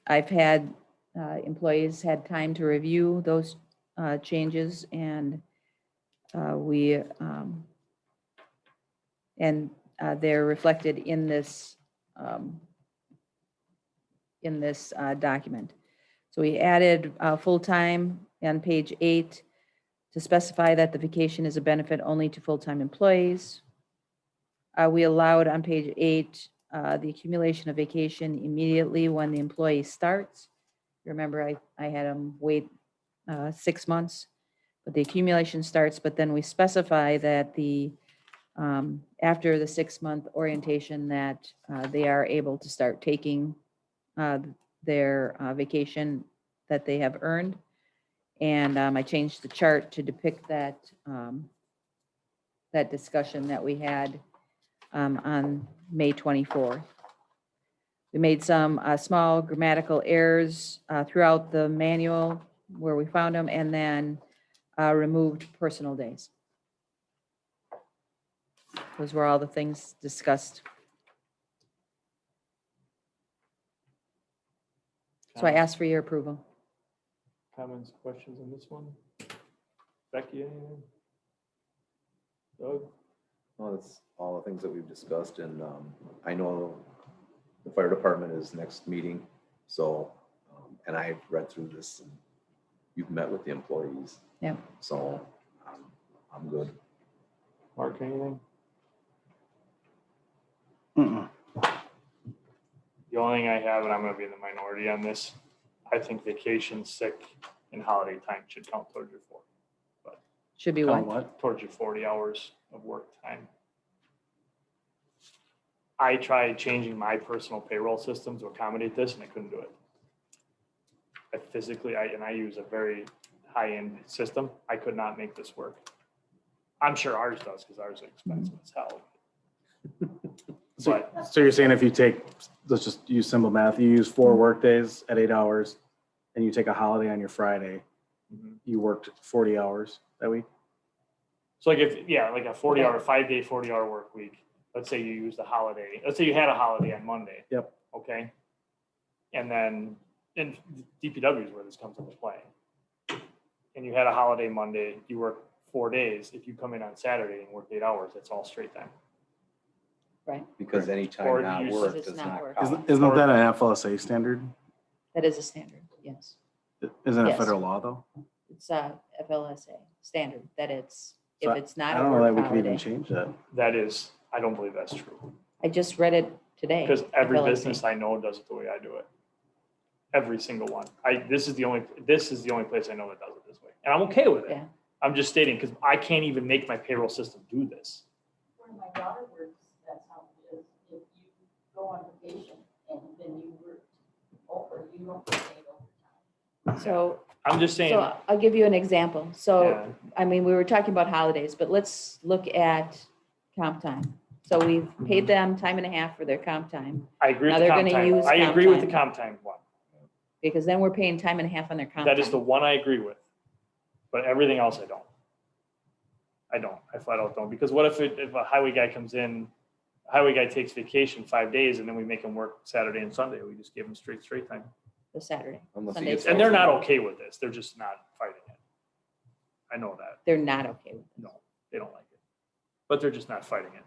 I've had employees had time to review those changes, and they're reflected in this document. So we added full-time on page 8 to specify that the vacation is a benefit only to full-time employees. We allowed on page 8 the accumulation of vacation immediately when the employee starts. Remember, I had them wait 6 months, but the accumulation starts, but then we specify that after the 6-month orientation that they are able to start taking their vacation that they have earned. And I changed the chart to depict that, that discussion that we had on May 24th. We made some small grammatical errors throughout the manual where we found them, and then removed personal days. Those were all the things discussed. So I asked for your approval. Comments, questions on this one? Becky, anything? Doug? Well, that's all the things that we've discussed, and I know the fire department is next meeting, so, and I've read through this, and you've met with the employees. Yeah. So, I'm good. Mark, anything? Mm-mm. The only thing I have, and I'm gonna be in the minority on this, I think vacation, sick, and holiday time should count towards your Should be Count one. what? towards your 40 hours of work time. I tried changing my personal payroll system to accommodate this, and I couldn't do it. I physically, I use a very high-end system. I could not make this work. I'm sure ours does, because ours is expensive as hell. But So you're saying if you take, let's just use simple math, you use 4 work days at 8 hours, and you take a holiday on your Friday, you worked 40 hours that week? so like if, yeah, like a 40-hour, 5-day, 40-hour work week, let's say you used a holiday, let's say you had a holiday on Monday. Yep. Okay? And then, in DPW is where this comes into play. And you had a holiday Monday, you work 4 days. If you come in on Saturday and work 8 hours, that's all straight time. Right. Because any Or time not you- work It's does not not work. count. Isn't that an FLSA standard? That is a standard, yes. Isn't it Yes. federal law, though? It's a FLSA standard that it's, So if it's not I a don't know that work we could even holiday. change that. That is, I don't believe that's true. I just read it today. Because every FLSA. business I know does it the way I do it. Every single one. This is the only place I know that does it this way. And I'm okay with it. Yeah. I'm just stating, because I can't even make my payroll system do this. Where my daughter works, that's how it is. If you go on vacation and then you work over, you don't get paid overtime. So, I'm just saying, so I'll give you an example. So, yeah, I mean, we were talking about holidays, but let's look at comp time. So we've paid them time and a half for their comp time, I agree Now with the they're comp gonna time. use I comp agree with the time. comp time one. because then we're paying time and a half on their comp That is the time. one I agree with. But everything else I don't. I flat out don't. Because what if a highway guy comes in, a highway guy takes vacation 5 days and then we make him work Saturday and Sunday? We just give him straight time. The Saturday. Unless he Sunday, gets And they're not overtime. okay with this. They're just not fighting it. I know that. They're not okay with it. No, they don't like it. But they're just not fighting it.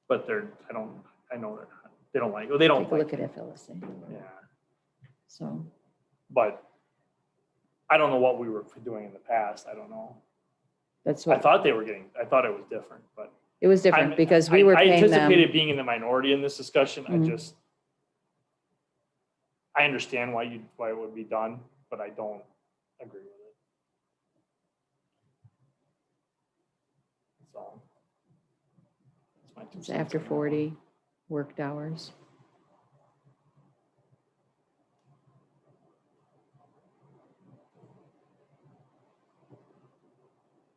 But I know they're not. They don't like, they don't Take a like look it. at FLSA. Yeah. So, But I don't know what we were doing in the past. I don't know. that's I what, thought it was different, but. it was different I'm- because we were I paying them. anticipated being in the minority in this discussion. Mhm. I understand why it would be done, but I don't agree with it. So. that's my 2 It's cents after on that one. 40 worked hours.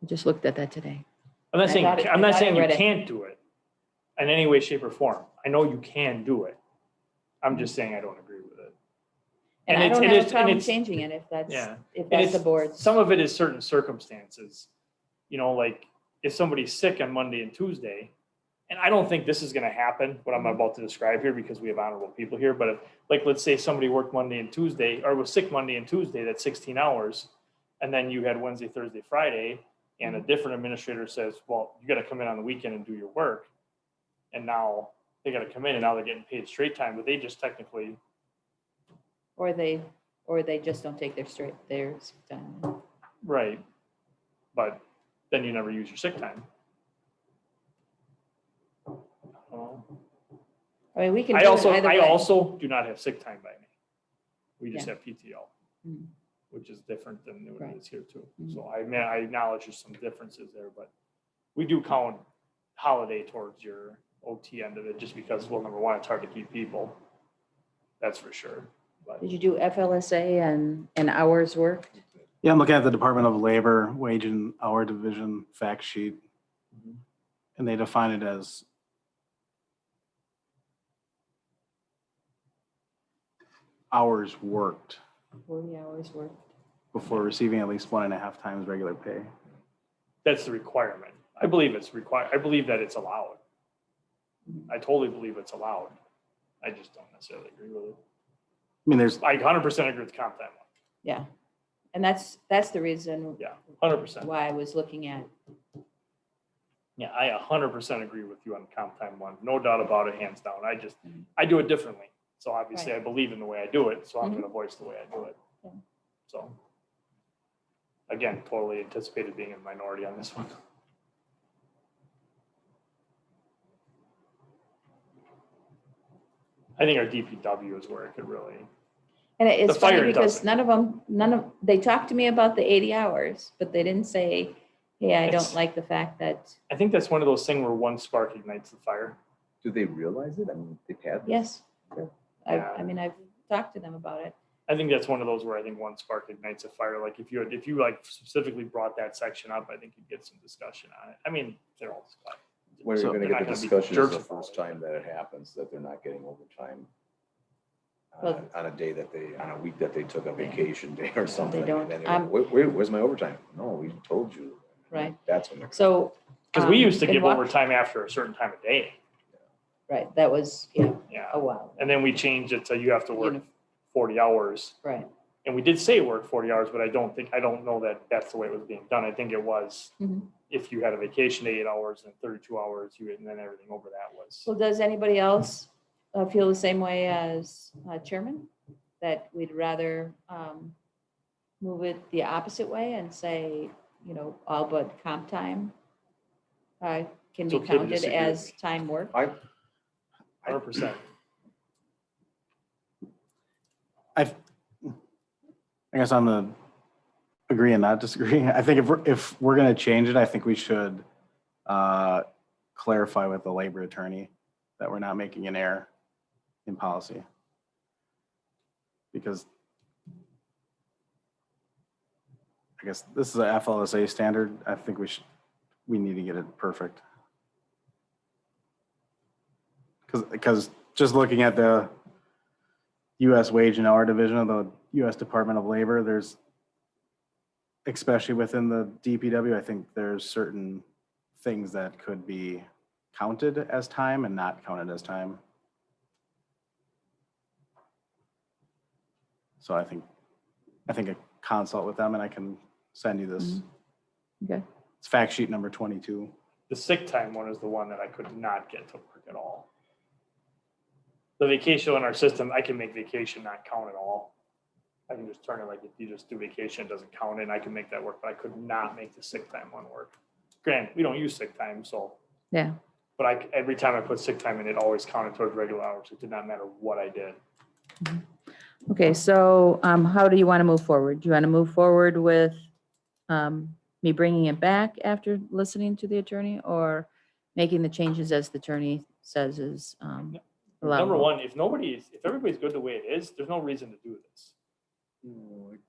I just looked at that today. I'm not I saying, thought it- I'm I not thought I saying you read it. can't do it in any way, shape or form. I know you can do it. I'm just saying I don't agree with it. And And I it's- don't and have it's- a and problem it's- changing it if that's, Yeah. if And that's the it's- board's. Some of it is certain circumstances. You know, like if somebody's sick on Monday and Tuesday, and I don't think this is gonna happen, what I'm about to describe here, because we have honorable people here, but if, like, let's say somebody worked Monday and Tuesday, or was sick Monday and Tuesday, that's 16 hours. And then you had Wednesday, Thursday, Friday, and a different administrator says, well, you gotta come in on the weekend and do your work. And now they gotta come in and now they're getting paid straight time, but they just technically, Or they just don't take their sick time. right. But then you never use your sick time. I mean, we can I do it also, either I way. also do not have sick time by me. We just Yeah. have PTO, Mhm. which is different than what Right. it is here too. Mhm. So I mean, I acknowledge there's some differences there, but we do count holiday towards your OT end of it, just because, well, number one, it's hard to keep people. That's for sure. But Did you do FLSA and hours worked? Yeah, I'm looking at the Department of Labor Wage and Hour Division fact sheet. Mhm. And they define it as hours worked 40 hours worked. before receiving at least 1.5 times regular pay. that's the requirement. I believe it's required. I believe that it's allowed. I totally believe it's allowed. I just don't necessarily agree with it. I mean, there's, I 100% agree with comp time. Yeah. And that's the reason Yeah, 100%. why I was looking at, Yeah, I 100% agree with you on comp time one. No doubt about it, hands down. I do it differently. So obviously I believe in the way I do it, so I'm Mhm. going to voice the way I do it. Yeah. So again, totally anticipated being a minority on this one. I think our DPW is where it could really, and it's The fire funny because doesn't. they talked to me about the 80 hours, but they didn't say, hey, I It's- don't like the fact that, I think that's one of those things where one spark ignites the fire. Do they realize it? I mean, they've had. this. yes. Yeah. I mean, I've talked to them about it. I think that's one of those where I think one spark ignites a fire. Like if you like specifically brought that section up, I think you'd get some discussion on it. I mean, they're all discussed. Where So- you're They're gonna not get the gonna be discussion is jerks the about first it. time that it happens, that they're not getting overtime. Well- On a day that on a week that they took a vacation day or something. don't. And then they're like, where's my overtime? No, we told you. Right. That's when they're. So. Because we used to in give Wa- overtime after a certain time of day. Right, that was, yeah, Yeah. a while. And then we changed it to you have to work Uni- 40 hours. Right. And we did say work 40 hours, but I don't know that that's the way it was being done. I think it was Mhm. if you had a vacation 8 hours and 32 hours, and then everything over that was. Well, does anybody else feel the same way as chairman? That we'd rather move it the opposite way and say, all but comp time can It's be okay to counted disagree with as me. time work? 100%. I guess I'm the agree and not disagree. I think if we're gonna change it, I think we should clarify with the labor attorney that we're not making an error in policy. Because I guess this is a FLSA standard. I think we need to get it perfect. Because just looking at the U.S. Wage and Hour Division of the U.S. Department of Labor, there's, especially within the DPW, I think there's certain things that could be counted as time and not counted as time. So I think a consult with them and I can send you this. Okay. It's fact sheet number 22. The sick time one is the one that I could not get to work at all. The vacation in our system, I can make vacation not count at all. I can just turn it like if you just do vacation, it doesn't count and I can make that work, but I could not make the sick time one work. Granted, we don't use sick time, so, Yeah. but every time I put sick time in, it always counted towards regular hours. It did not matter what I did. Okay, so how do you want to move forward? Do you want to move forward with me bringing it back after listening to the attorney or making the changes as the attorney says is Number allowable? one, if everybody's good the way it is, there's no reason to do this.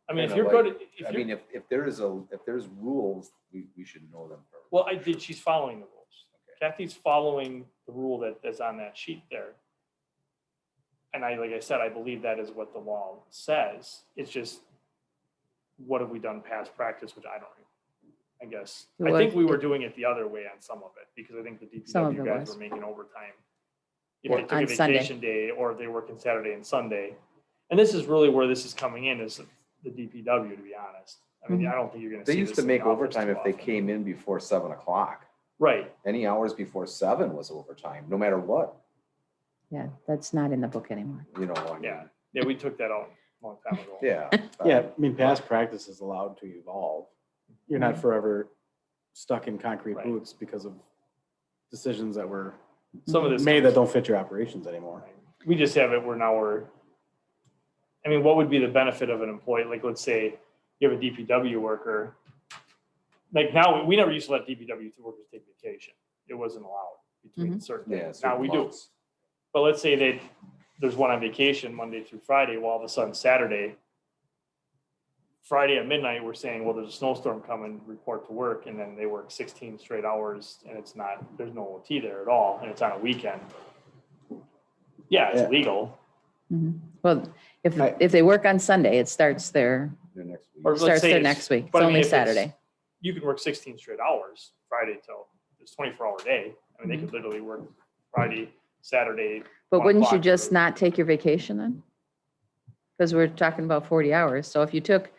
I mean, if Kinda you're like- good, I mean, if there's rules, we should know them. first. well, she's following the rules. Kathy's following the rule that is on that sheet there. And like I said, I believe that is what the law says. It's just, what have we done past practice, which I don't, I guess. I think we were doing it the other way on some of it, because I think the Some of DPW it guys was. were making overtime. If Well, they took on a Sunday. vacation day, or if they working Saturday and Sunday. And this is really where this is coming in, is the DPW, to be honest. I mean, Mhm. I don't think you're gonna They see used this to in the make office overtime too if they often. came in before 7 o'clock. Right, Any hours before 7 was overtime, no matter what, Yeah, that's not in the book anymore. you know. I mean, yeah, we took that out a long time ago. Yeah. Yeah, I mean, past practice is allowed to evolve. You're not forever stuck in concrete Right. boots because of decisions that were Some of this. made that comes- don't fit your operations anymore. We just have it where now I mean, what would be the benefit of an employee? Like, let's say you have a DPW worker. Like now, we never used to let DPW workers take vacation. It wasn't allowed between certain Yeah. days. Now certain we do. months. But let's say there's one on vacation Monday through Friday, while all of a sudden Friday at midnight, we're saying, well, there's a snowstorm coming, report to work, and then they work 16 straight hours and there's no OT there at all, and it's on a weekend. Yeah, it's Yeah. legal. Well, if they work on Sunday, it starts their The next week. Or let's starts say their it's- next week. It's but I mean, only if it's- Saturday. You can work 16 straight hours, Friday till, it's 24-hour day. I mean, they could literally work Friday, Saturday. But 1 wouldn't you o'clock just to- not take your vacation then? Because we're talking about 40 hours. So if you took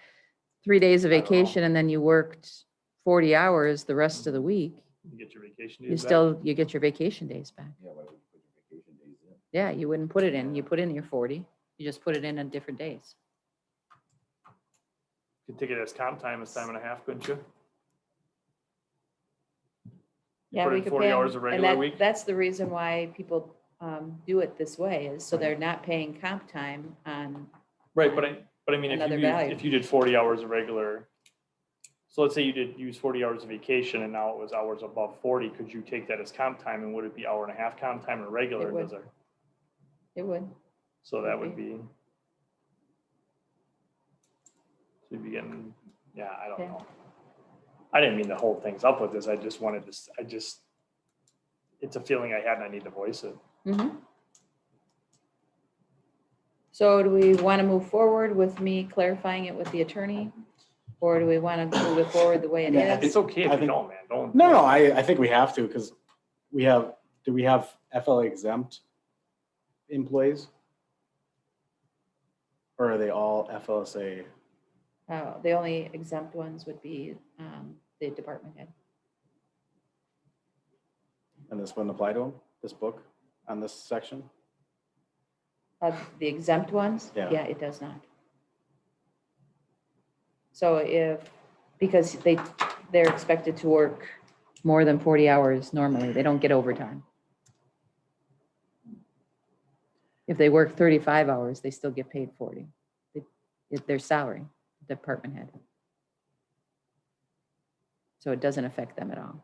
3 days of I don't know. vacation and then you worked 40 hours the rest of the week, You get your vacation you days back. you get your vacation days back. Yeah, why would you put your vacation days in? Yeah, you wouldn't put it in. You put in your 40. You just put it in on different days. You could take it as comp time, as time and a half, couldn't you? You Yeah, put we in could 40 pay 'em, hours a and regular week? that's the reason why people do it this way, is so they're not paying comp time on, Right, but I mean, Another value. if you did 40 hours of regular, so let's say you did use 40 hours of vacation and now it was hours above 40, could you take that as comp time, and would it be hour and a half comp time or regular? It would. Does it- it would. So that would be. So you'd be getting, yeah, I don't Okay. know. I didn't mean to hold things up with this. I just wanted to, it's a feeling I had and I need to voice it. Mhm. So do we want to move forward with me clarifying it with the attorney? Or do we want to move it forward the way it Yeah, is? It's okay if I you think- don't, man, don't. No, I think we have to, because do we have FL exempt employees? Or are they all FLSA? The only exempt ones would be the department head. And this wouldn't apply to them, this book on this section? The exempt ones? Yeah. Yeah, it does not. So because they're expected to work more than 40 hours normally, they don't get overtime. If they work 35 hours, they still get paid 40. If their salary, department head. So it doesn't affect them at all.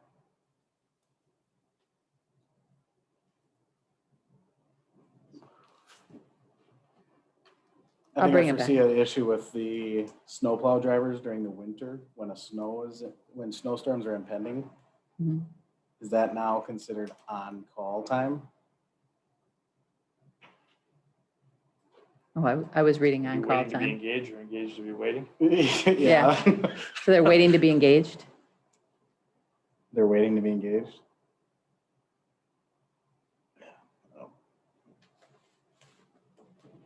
I'll bring it I foresee an issue with the snowplow drivers during the winter when when snowstorms are impending. Mhm. Is that now considered on-call time? Oh, I was reading You on call waiting to be time. engaged or engaged to be waiting? Yeah. So they're waiting to be engaged? They're waiting to be engaged?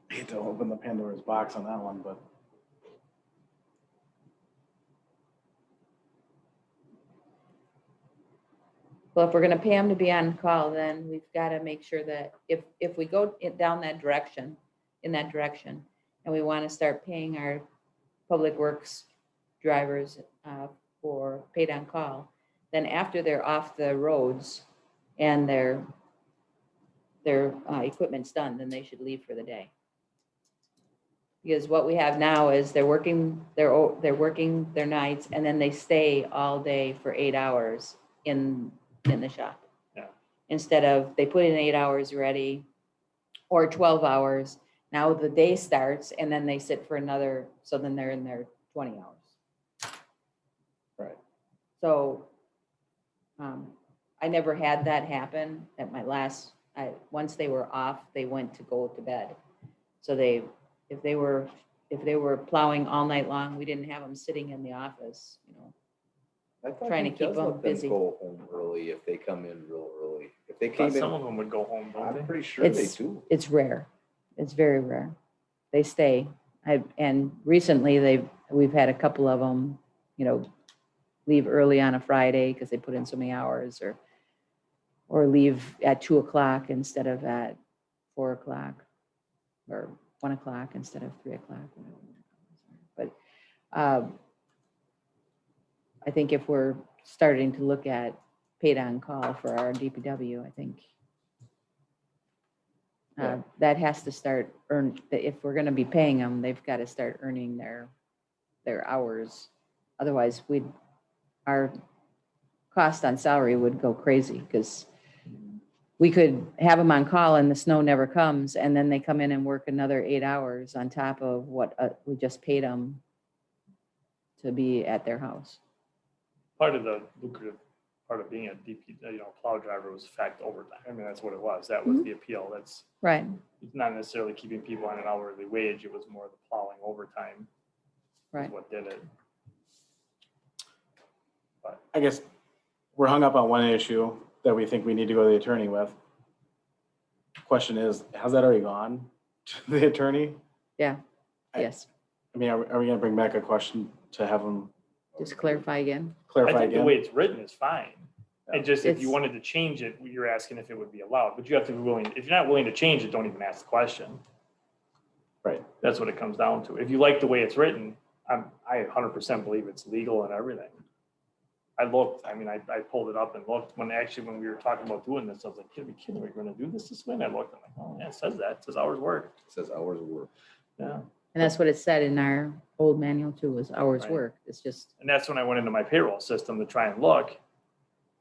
I hate to open the Pandora's box on that one, but Well, if we're gonna pay them to be on call, then we've got to make sure that if we go down that direction, in that direction, and we want to start paying our public works drivers for paid on call, then after they're off the roads and their equipment's done, then they should leave for the day. Because what we have now is they're working their nights and then they stay all day for 8 hours in the shop. Yeah. Instead of, they put in 8 hours ready or 12 hours. Now the day starts and then they sit for another, so then they're in there 20 hours. Right. So I never had that happen at my last, once they were off, they went to go to bed. So if they were plowing all night long, we didn't have them sitting in the office, I thought Trying he to keep does them let busy. Go home early if they come in real early. If they But came some in, of them would go home, don't I'm they? pretty sure they It's- do. It's rare. It's very rare. They stay. And recently we've had a couple of them, leave early on a Friday because they put in so many hours or leave at 2 o'clock instead of at 4 o'clock or 1 o'clock instead of 3 o'clock. But I think if we're starting to look at paid on call for our DPW, I think Yeah. That has to start if we're gonna be paying them, they've got to start earning their hours. Otherwise, our cost on salary would go crazy because we could have them on call and the snow never comes, and then they come in and work another 8 hours on top of what we just paid them to be at their house. Part of the lucrative part of being a plow driver was fact overtime. I mean, that's what it was. That was the appeal. That's Right. not necessarily keeping people on an hourly wage. It was more the plowing overtime. Right. Is what did it. I guess we're hung up on one issue that we think we need to go to the attorney with. Question is, has that already gone to the attorney? Yeah. I- Yes. I mean, are we gonna bring back a question to have them Just clarify again. I clarify think the again? way it's written is fine. And just if you It's- wanted to change it, you're asking if it would be allowed, but you have to be willing, if you're not willing to change it, don't even ask the question. Right. That's what it comes down to. If you like the way it's written, I 100% believe it's legal and everything. I looked, I mean, I pulled it up and looked when we were talking about doing this, I was like, "Are you kidding me? We're gonna do this way?" And I looked, I'm like, oh, yeah, it says that. It says hours work. It says hours of work. Yeah. And that's what it said in our old manual too, was hours Right. work. It's just, And that's when I went into my payroll system to try and look.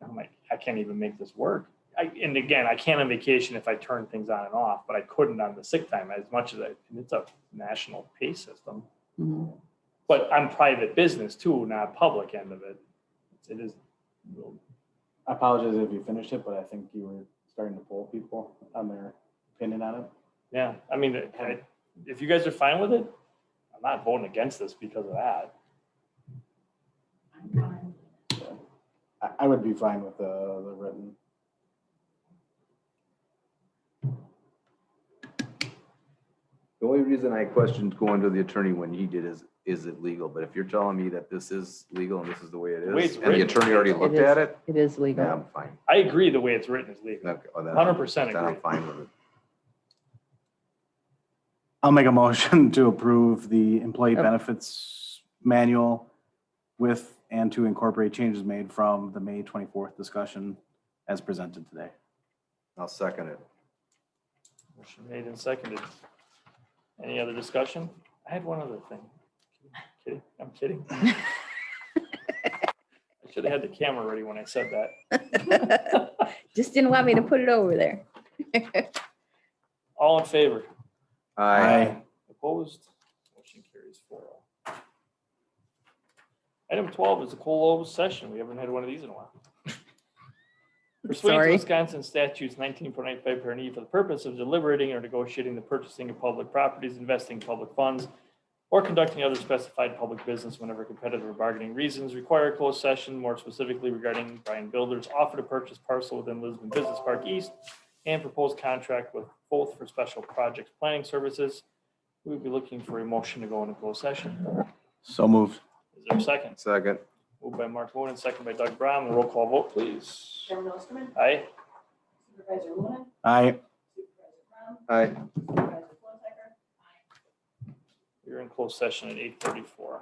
I'm like, I can't even make this work. And again, I can on vacation if I turn things on and off, but I couldn't on the sick time as much as it's a national pay system. mhm. But I'm private business too, not public end of it. It is. I apologize if you finished it, but I think you were starting to poll people on their opinion on it. Yeah, I mean, if you guys are fine with it, I'm not voting against this because of that. I'm fine. I would be fine with the written. The only reason I questioned going to the attorney when he did is it legal? But if you're telling me that this is legal and this is the way it The way it's is, and the written, attorney already it looked is. at it, It is yeah, legal. I'm fine. I agree the way it's written is legal. Okay, well, then- 100% then I'm agree. fine with it. I'll make a motion to approve the employee Yep. benefits manual with and to incorporate changes made from the May 24th discussion as presented today. I'll second it. Motion made and seconded. Any other discussion? I had one other thing. Kidding, I'm kidding. I should have had the camera ready when I said that. Just didn't want me to put it over there. All in favor? Aye. Opposed? Motion carries 4-0. Item 12 is a closed session. We haven't had one of these in a while. Pursuant to Sorry. Wisconsin statutes 19.95 per E, for the purpose of deliberating or negotiating the purchasing of public properties, investing public funds, or conducting other specified public business whenever competitive or bargaining reasons require a closed session, more specifically regarding Brian Builder's offer to purchase parcel within Lisbon Business Park East and proposed contract with both for special projects planning services. We would be looking for a motion to go into closed session. So moved. Is there a second? Second. Moved by Mark Moon, second by Doug Brown. Roll call vote, please. Chairman Osterman, Aye. Supervisor Lumen, Aye. Supervisor Brown, Aye. Supervisor Flossbacker. We're in closed session at 8:34.